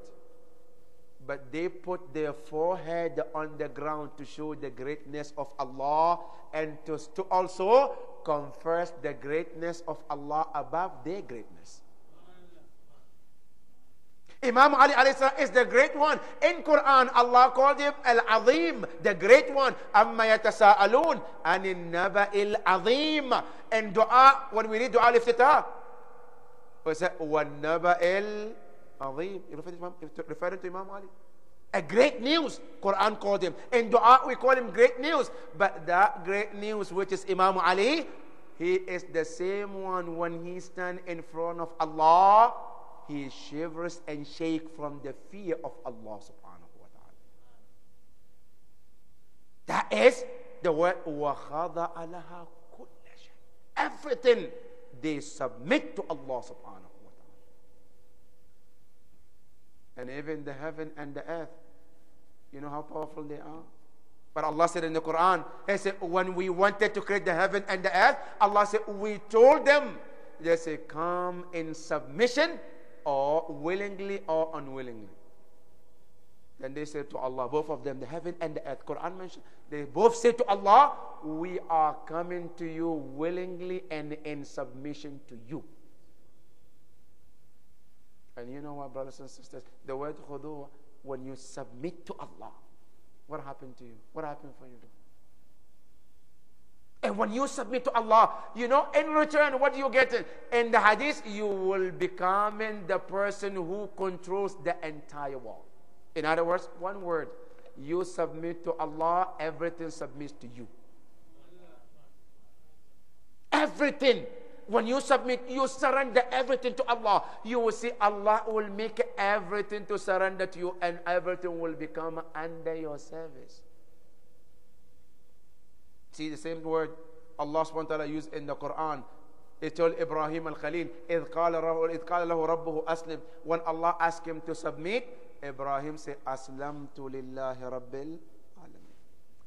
S1: But they put their forehead on the ground to show the greatness of Allah and to also confess the greatness of Allah above their greatness. Imam Ali alayhi salam is the great one. In Quran, Allah called him Al-Azim, the great one. Amma yatasa'alun anin naba'il azim. In dua, when we read dua al-iftitah, we say, وَالنَّبَئِ الْعَظِيمِ. Referring to Imam Ali. A great news, Quran called him. In dua, we call him great news. But that great news, which is Imam Ali, he is the same one when he stands in front of Allah, he shivers and shakes from the fear of Allah subhanahu wa ta'ala. That is the word وَخَضَعَ لَهَا كُلَّ شَيْءٍ. Everything they submit to Allah subhanahu wa ta'ala. And even the heaven and the earth, you know how powerful they are? But Allah said in the Quran, He said, when we wanted to create the heaven and the earth, Allah said, we told them, they say, come in submission, or willingly or unwillingly. Then they said to Allah, both of them, the heaven and the earth. Quran mentioned, they both said to Allah, we are coming to you willingly and in submission to you. And you know what, brothers and sisters, the word khudu, when you submit to Allah, what happened to you? What happened for you? And when you submit to Allah, you know, in return, what do you get? In the hadith, you will become the person who controls the entire world. In other words, one word, you submit to Allah, everything submits to you. Everything. When you submit, you surrender everything to Allah. You will see Allah will make everything to surrender to you, and everything will become under your service. See the same word Allah subhanahu wa ta'ala used in the Quran. He told Ibrahim al-Khalil, إِذْ قَالَ لَهُ رَبُّهُ أَسْلِمْ. When Allah asked him to submit, Ibrahim said, أَسْلَمْتُ لِلَّهِ رَبِّ الْعَالَمِينَ.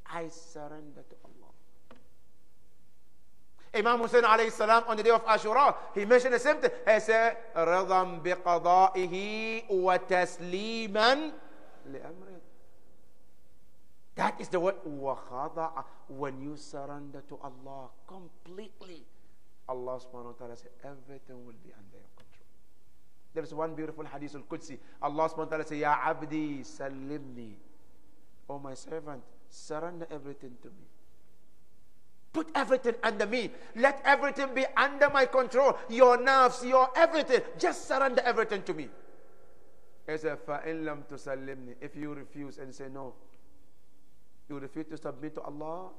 S1: I surrender to Allah. Imam Hussein alayhi salam on the day of Ashura, he mentioned the same thing. He said, رَضًا بِقَضَائِهِ وَتَسْلِيمًا لِأَمْرِهِ. That is the word وَخَضَعَ. When you surrender to Allah completely, Allah subhanahu wa ta'ala says everything will be under your control. There is one beautiful hadith al-Qudsi. Allah subhanahu wa ta'ala says, Ya abdi sallimni. Oh my servant, surrender everything to me. Put everything under me. Let everything be under my control. Your nerves, your everything. Just surrender everything to me. He said, فَإِن لَمْ تُسَلِّمْنِي. If you refuse and say no, you refuse to submit to Allah,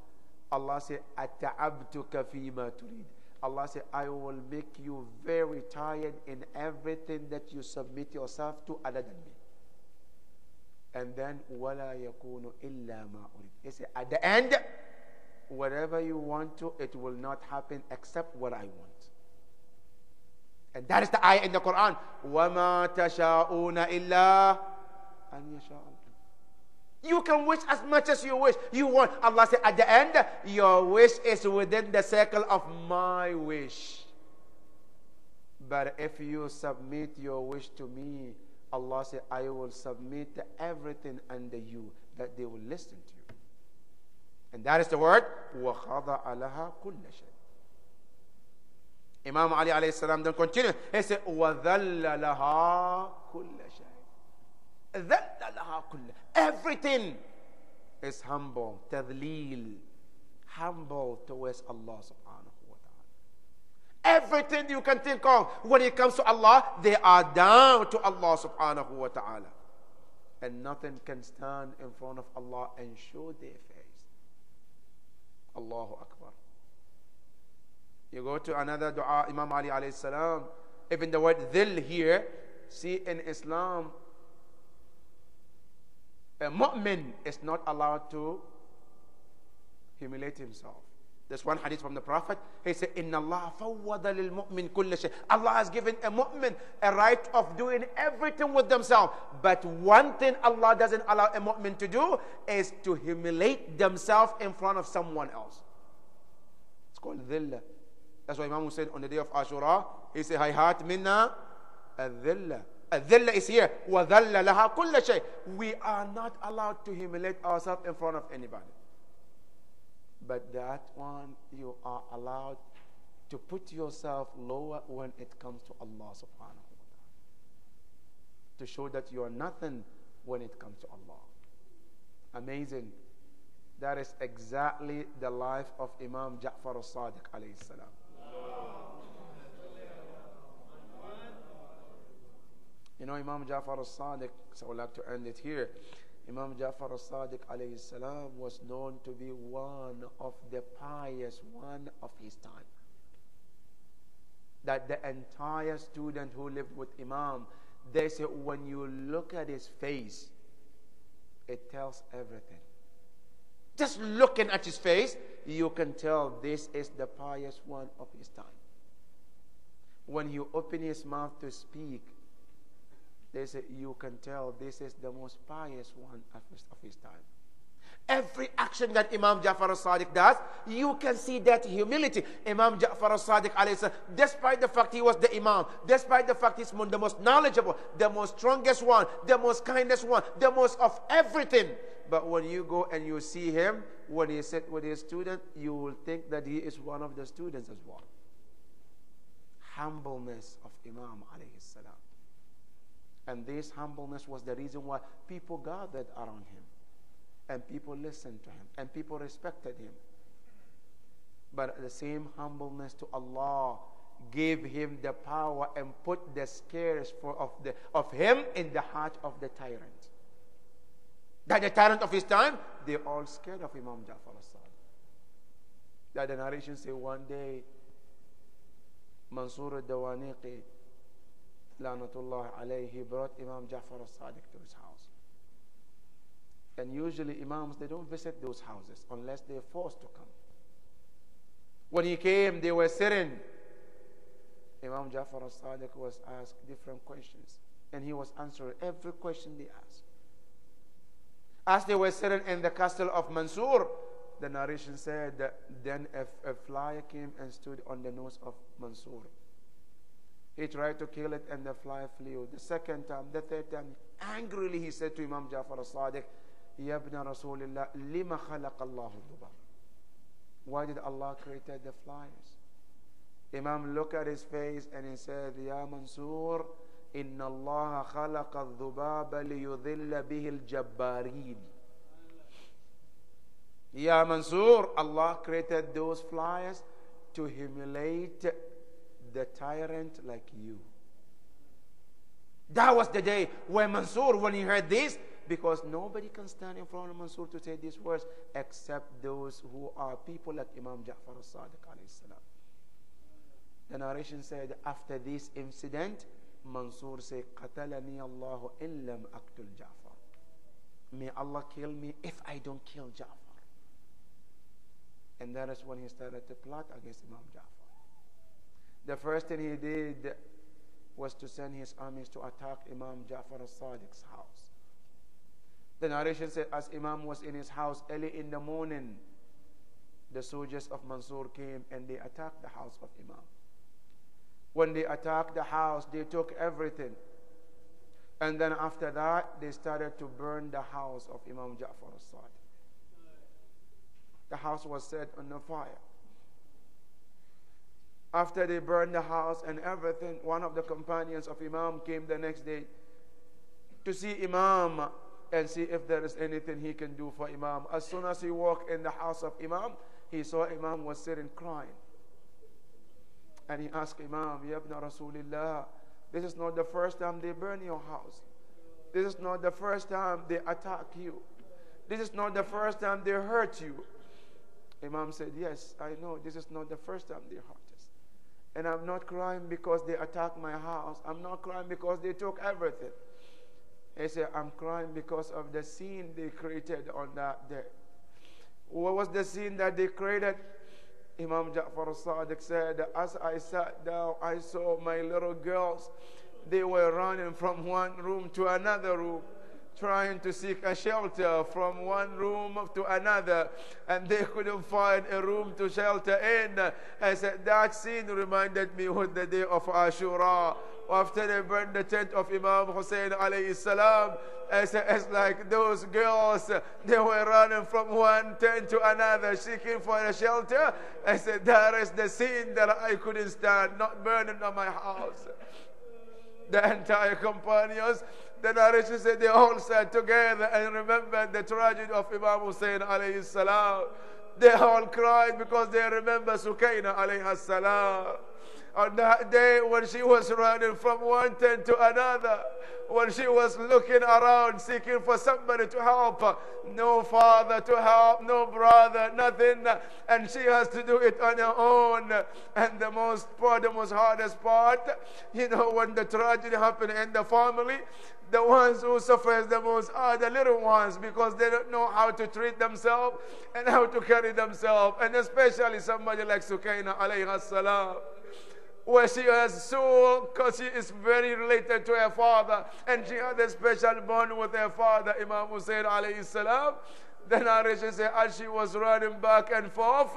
S1: Allah said, أَتَعَبْتُكَ فِي مَا تُرِيدُ. Allah said, I will make you very tired in everything that you submit yourself to other than me. And then, وَلَا يَكُونُ إِلَّا مَا أُرِيدُ. He said, at the end, whatever you want to, it will not happen except what I want. And that is the ayah in the Quran. وَمَا تَشَاءُونَ إِلَّا أَنْ يَشَاءَ اللَّهُ. You can wish as much as you wish. You want. Allah said, at the end, your wish is within the circle of my wish. But if you submit your wish to me, Allah said, I will submit everything under you, that they will listen to you. And that is the word, وَخَضَعَ لَهَا كُلَّ شَيْءٍ. Imam Ali alayhi salam then continue. He said, وَذَلَّ لَهَا كُلَّ شَيْءٍ. ذَلَّ لَهَا كُلَّ. Everything is humble, tadleel, humble towards Allah subhanahu wa ta'ala. Everything you can think of when it comes to Allah, they are down to Allah subhanahu wa ta'ala. And nothing can stand in front of Allah and show their face. Allahu Akbar. You go to another dua, Imam Ali alayhi salam, even the word dhil here, see in Islam, a mu'min is not allowed to humiliate himself. There's one hadith from the Prophet. He said, Inna Allah fawwada lil mu'min kulla shay. Allah has given a mu'min a right of doing everything with themselves. But one thing Allah doesn't allow a mu'min to do is to humiliate themselves in front of someone else. It's called dhillah. That's why Imam Hussein on the day of Ashura, he said, Hayhat minna al-dhillah. Al-dhillah is here. وَذَلَّ لَهَا كُلَّ شَيْءٍ. We are not allowed to humiliate ourselves in front of anybody. But that one, you are allowed to put yourself lower when it comes to Allah subhanahu wa ta'ala. To show that you are nothing when it comes to Allah. Amazing. That is exactly the life of Imam Ja'far al-Sadiq alayhi salam. You know, Imam Ja'far al-Sadiq, so I would like to end it here. Imam Ja'far al-Sadiq alayhi salam was known to be one of the pious one of his time. That the entire student who lived with Imam, they say when you look at his face, it tells everything. Just looking at his face, you can tell this is the pious one of his time. When you open his mouth to speak, they say you can tell this is the most pious one of his time. Every action that Imam Ja'far al-Sadiq does, you can see that humility. Imam Ja'far al-Sadiq alayhi salam, despite the fact he was the Imam, despite the fact he's the most knowledgeable, the most strongest one, the most kindest one, the most of everything. But when you go and you see him, when he sit with his student, you will think that he is one of the students as well. Humbleness of Imam alayhi salam. And this humbleness was the reason why people gathered around him. And people listened to him. And people respected him. But the same humbleness to Allah gave him the power and put the scares of him in the heart of the tyrant. That the tyrant of his time, they all scared of Imam Ja'far al-Sadiq. That the narration say one day, Mansur al-Dawaniqi, Lanatullah alayhi, he brought Imam Ja'far al-Sadiq to his house. And usually Imams, they don't visit those houses unless they're forced to come. When he came, they were sitting. Imam Ja'far al-Sadiq was asked different questions. And he was answering every question they asked. As they were sitting in the castle of Mansur, the narration said that then a fly came and stood on the nose of Mansur. He tried to kill it and the fly flew. The second time, the third time, angrily he said to Imam Ja'far al-Sadiq, Ya ibn Rasulillah, lima khalaq Allahu dhubab. Why did Allah create the flies? Imam looked at his face and he said, Ya Mansur, inna Allah khalaqa al-dhubab liyudhilla bihi al-jabbarin. Ya Mansur, Allah created those flies to humiliate the tyrant like you. That was the day when Mansur, when he heard this, because nobody can stand in front of Mansur to say these words except those who are people like Imam Ja'far al-Sadiq alayhi salam. The narration said, after this incident, Mansur said, "Qatalani Allahu in lam aqtul Ja'far." May Allah kill me if I don't kill Ja'far. And that is when he started to plot against Imam Ja'far. The first thing he did was to send his armies to attack Imam Ja'far al-Sadiq's house. The narration said, as Imam was in his house early in the morning, the soldiers of Mansur came and they attacked the house of Imam. When they attacked the house, they took everything. And then after that, they started to burn the house of Imam Ja'far al-Sadiq. The house was set on the fire. After they burned the house and everything, one of the companions of Imam came the next day to see Imam and see if there is anything he can do for Imam. As soon as he walked in the house of Imam, he saw Imam was sitting crying. And he asked Imam, "Ya ibn Rasulillah, this is not the first time they burn your house. This is not the first time they attack you. This is not the first time they hurt you." Imam said, "Yes, I know this is not the first time they hurt us. And I'm not crying because they attacked my house. I'm not crying because they took everything." He said, "I'm crying because of the scene they created on that day." What was the scene that they created? Imam Ja'far al-Sadiq said, "As I sat down, I saw my little girls. They were running from one room to another room, trying to seek a shelter from one room to another, and they couldn't find a room to shelter in." I said, that scene reminded me of the day of Ashura, after they burned the tent of Imam Hussein alayhi salam. I said, it's like those girls, they were running from one tent to another, seeking for a shelter. I said, that is the scene that I couldn't stand, not burning on my house. The entire companions, the narration said, they all sat together and remembered the tragedy of Imam Hussein alayhi salam. They all cried because they remember Sukaina alayhi salam. On that day when she was running from one tent to another, when she was looking around seeking for somebody to help her, no father to help, no brother, nothing, and she has to do it on her own. And the most hardest part, when the tragedy happened in the family, the ones who suffer the most are the little ones, because they don't know how to treat themselves and how to carry themselves, and especially somebody like Sukaina alayhi salam, where she has soul, because she is very related to her father, and she had a special bond with her father, Imam Hussein alayhi salam. The narration says, as she was running back and forth,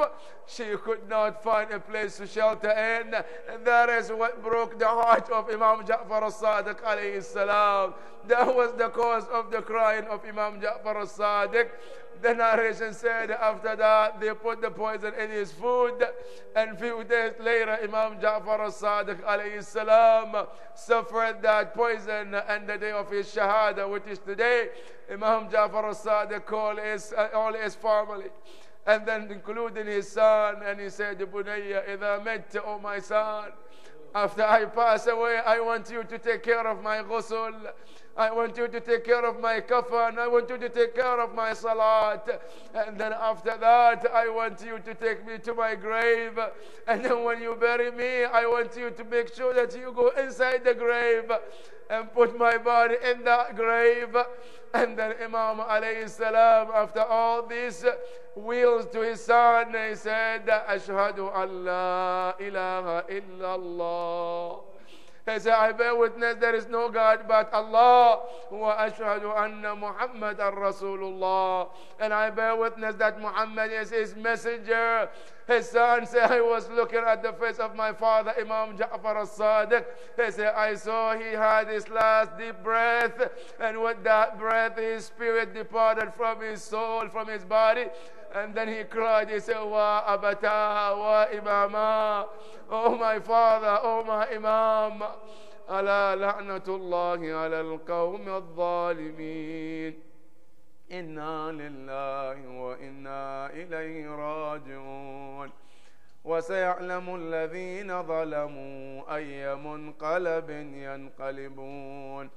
S1: she could not find a place to shelter in. And that is what broke the heart of Imam Ja'far al-Sadiq alayhi salam. That was the cause of the crying of Imam Ja'far al-Sadiq. The narration said after that they put the poison in his food, and few days later Imam Ja'far al-Sadiq alayhi salam suffered that poison, and the day of his shahada, which is today, Imam Ja'far al-Sadiq called all his family, and then including his son, and he said, "Bunayya idha mitta, oh my son, after I pass away, I want you to take care of my ghusl. I want you to take care of my kafan. I want you to take care of my salat. And then after that, I want you to take me to my grave. And then when you bury me, I want you to make sure that you go inside the grave and put my body in that grave." And then Imam alayhi salam, after all these wills to his son, he said, "Ashhadu an la ilaha illallah." He said, "I bear witness there is no God but Allah. Wa ashhadu anna Muhammadan Rasulullah." And I bear witness that Muhammad is his messenger. His son said, "I was looking at the face of my father, Imam Ja'far al-Sadiq." He said, "I saw he had his last deep breath. And with that breath, his spirit departed from his soul, from his body. And then he cried, he said, 'Wa abata, wa imama.' Oh my father, oh my imam. Ala la'natullahi ala al-qawmi al-zalimin." إنا لله وإنا إليه راجعون وسيعلم الذين ظلموا أي منقلب ينقلبون.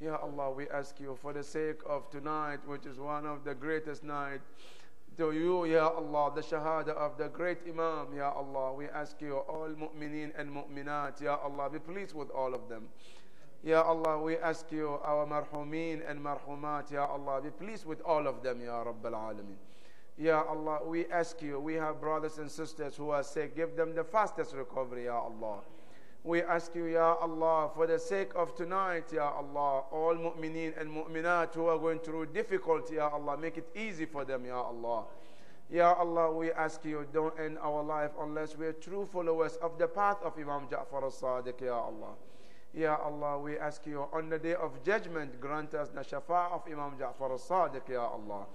S1: Ya Allah, we ask you for the sake of tonight, which is one of the greatest nights, to you, Ya Allah, the shahada of the great Imam, Ya Allah, we ask you, all mu'mineen and mu'minat, Ya Allah, be pleased with all of them. Ya Allah, we ask you, our marhumeen and marhumat, Ya Allah, be pleased with all of them, Ya Rabbal Alameen. Ya Allah, we ask you, we have brothers and sisters who are sick, give them the fastest recovery, Ya Allah. We ask you, Ya Allah, for the sake of tonight, Ya Allah, all mu'mineen and mu'minat who are going through difficulty, Ya Allah, make it easy for them, Ya Allah. Ya Allah, we ask you, don't end our life unless we are true followers of the path of Imam Ja'far al-Sadiq, Ya Allah. Ya Allah, we ask you, on the day of judgment, grant us the shafa of Imam Ja'far al-Sadiq, Ya Allah.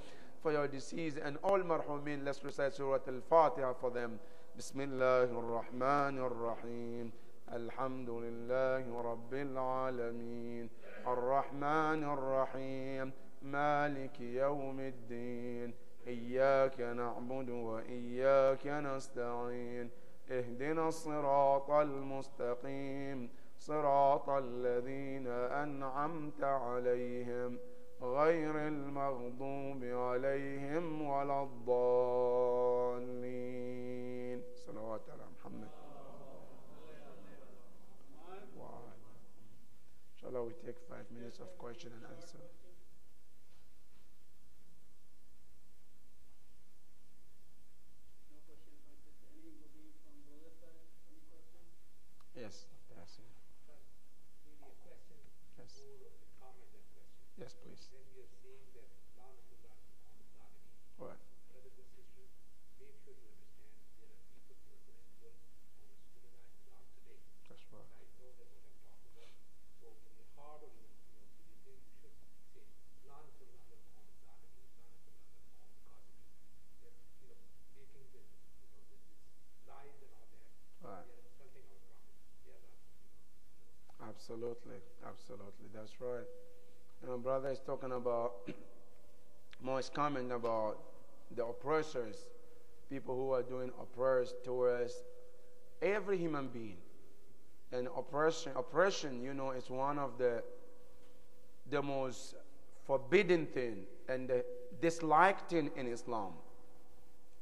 S1: For your deceased and all marhumin, let's recite Surah Al-Fatiha for them. Bismillahir Rahmanir Rahim. الحمد لله رب العالمين الرحمن الرحيم مالك يوم الدين إياك نعبد وإياك نستعين اهدنا الصراط المستقيم صراط الذين أنعمت عليهم غير المغضوب عليهم ولا الضالين. صلوات على محمد. Inshallah, we take 5 minutes of question and answer.
S2: No question from sister. Anybody from brother side? Any question?
S1: Yes, yes.
S3: Maybe a question,
S1: Yes.
S3: more of a comment than question.
S1: Yes, please.
S3: When we are saying that La'natullah on Zalimi,
S1: Right.
S3: brothers and sisters, make sure you understand there are people who are going good on Rasulullah Islam today.
S1: That's right.
S3: I know that what I'm talking about. So in your heart or in your you should say La'natullah on Zalimi, La'natullah on Qasimi. They're making this this lies and all that.
S1: Right.
S3: They are insulting our Prophet. They are not
S1: Absolutely, absolutely. That's right. Brother is talking about, more is comment about the oppressors, people who are doing oppressed towards every human being. And oppression, is one of the most forbidden thing and the disliked thing in Islam.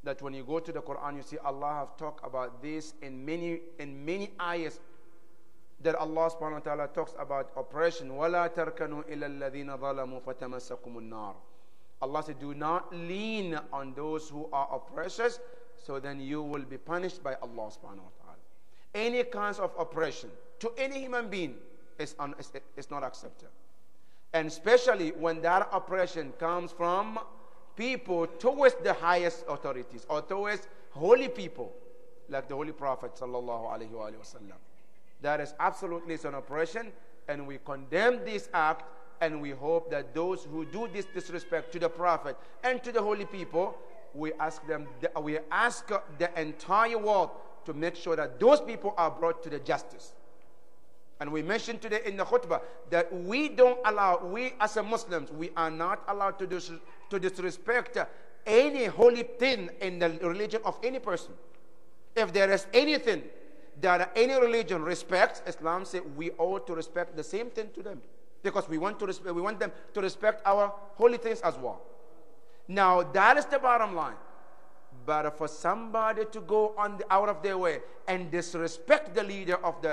S1: That when you go to the Quran, you see Allah have talked about this in many ayahs, that Allah subhanahu wa ta'ala talks about oppression. وَلَا تَرْكَنُوا إِلَى الَّذِينَ ظَلَمُوا فَتَمَسَّكُمُ النَّارِ. Allah said, do not lean on those who are oppressors, so then you will be punished by Allah subhanahu wa ta'ala. Any kinds of oppression to any human being is not accepted. And especially when that oppression comes from people towards the highest authorities or towards holy people, like the Holy Prophet sallallahu alaihi wasallam. That is absolutely an oppression, and we condemn this act, and we hope that those who do this disrespect to the Prophet and to the holy people, we ask the entire world to make sure that those people are brought to the justice. And we mentioned today in the khutbah that we as a Muslims, we are not allowed to disrespect any holy thing in the religion of any person. If there is anything that any religion respects, Islam says we ought to respect the same thing to them, because we want them to respect our holy things as well. Now that is the bottom line. But for somebody to go out of their way and disrespect the leader of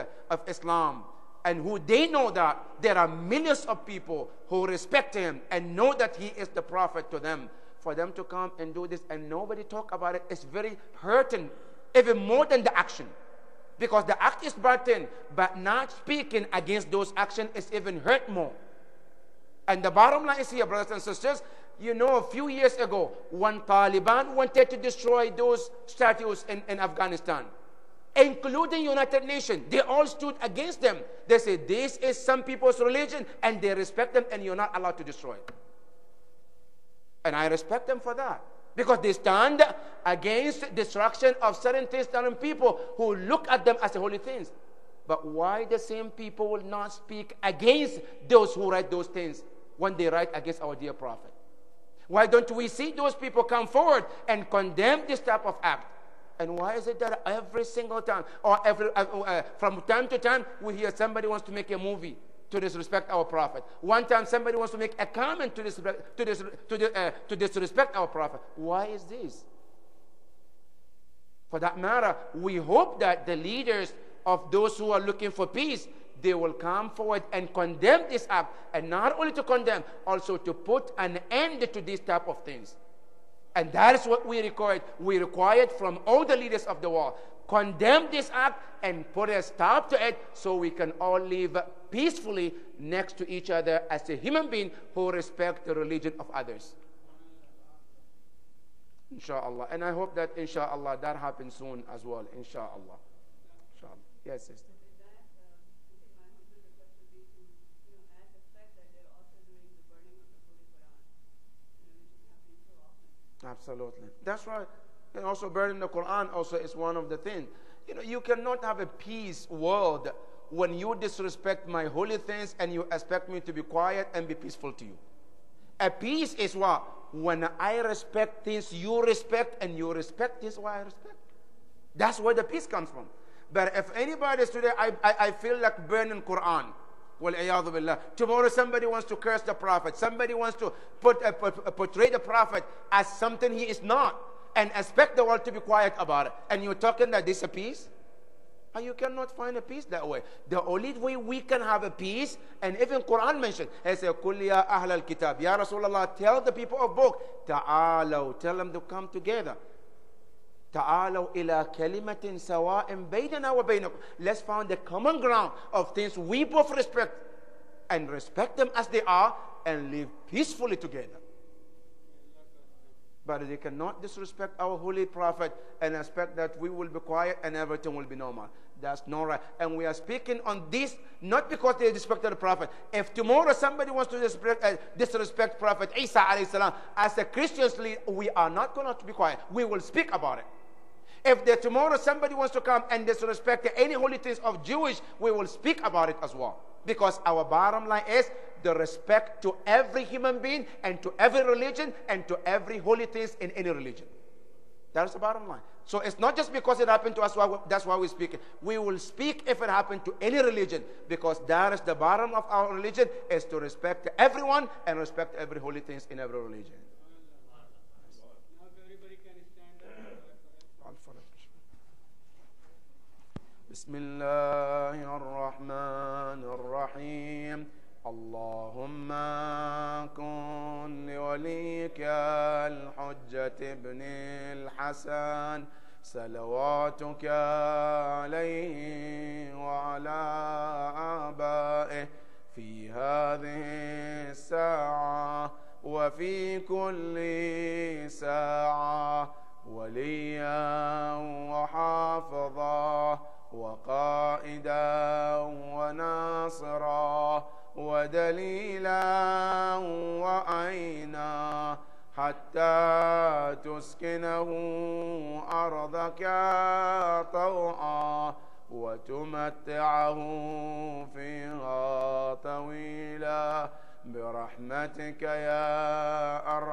S1: Islam, and who they know that there are millions of people who respect him and know that he is the prophet to them, for them to come and do this and nobody talk about it, it's very hurting, even more than the action. Because the act is bad thing, but not speaking against those actions is even hurt more. And the bottom line is here, brothers and sisters, a few years ago, when Taliban wanted to destroy those statues in Afghanistan, including United Nations, they all stood against them. They said, this is some people's religion, and they respect them, and you're not allowed to destroy it. And I respect them for that, because they stand against destruction of certain things, certain people who look at them as holy things. But why the same people will not speak against those who write those things when they write against our dear Prophet? Why don't we see those people come forward and condemn this type of act? And why is it that every single time, or from time to time, we hear somebody wants to make a movie to disrespect our Prophet? One time somebody wants to make a comment to disrespect our Prophet. Why is this? For that matter, we hope that the leaders of those who are looking for peace, they will come forward and condemn this act, and not only to condemn, also to put an end to these type of things. And that is what we required. We required from all the leaders of the world, condemn this act and put a stop to it, so we can all live peacefully next to each other as a human being who respect the religion of others. Inshallah. And I hope that inshallah that happens soon as well. Inshallah. Inshallah. Yes, sister. Absolutely. That's right. And also burning the Quran also is one of the things. You cannot have a peace world when you disrespect my holy things and you expect me to be quiet and be peaceful to you. A peace is what? When I respect things you respect, and you respect things what I respect. That's where the peace comes from. But if anybody is today, I feel like burning Quran. Wal-iyadhu billah. Tomorrow somebody wants to curse the Prophet. Somebody wants to portray the Prophet as something he is not, and expect the world to be quiet about it. And you're talking that this is a peace? And you cannot find a peace that way. The only way we can have a peace, and even Quran mentioned, it says, "Qul ya ahl al-kitab." Ya Rasulullah, tell the people of book, ta'alaw, tell them to come together. Ta'alaw ila kalimatin sawa'in baynana wa baynakum. Let's find the common ground of things we both respect, and respect them as they are, and live peacefully together. But they cannot disrespect our holy Prophet and expect that we will be quiet and everything will be normal. That's not right. And we are speaking on this not because they disrespected the Prophet. If tomorrow somebody wants to disrespect Prophet Isa alayhi salam, as a Christians, we are not going to be quiet. We will speak about it. If tomorrow somebody wants to come and disrespect any holy things of Jewish, we will speak about it as well. Because our bottom line is the respect to every human being, and to every religion, and to every holy things in any religion. That's the bottom line. So it's not just because it happened to us, that's why we speak it. We will speak if it happened to any religion, because that is the bottom of our religion, is to respect everyone and respect every holy things in every religion.
S2: Now if everybody can stand up.
S1: بسم الله الرحمن الرحيم. اللهم كن لوليك الحجة ابن الحسن صلواتك عليه وعلى آبائه في هذه الساعة وفي كل ساعة وليا وحافظا وقائدا وناصرا ودليلا وعينا حتى تسكنه أرضك طوعا وتمتعه فيها طويلا برحمتك يا أرحم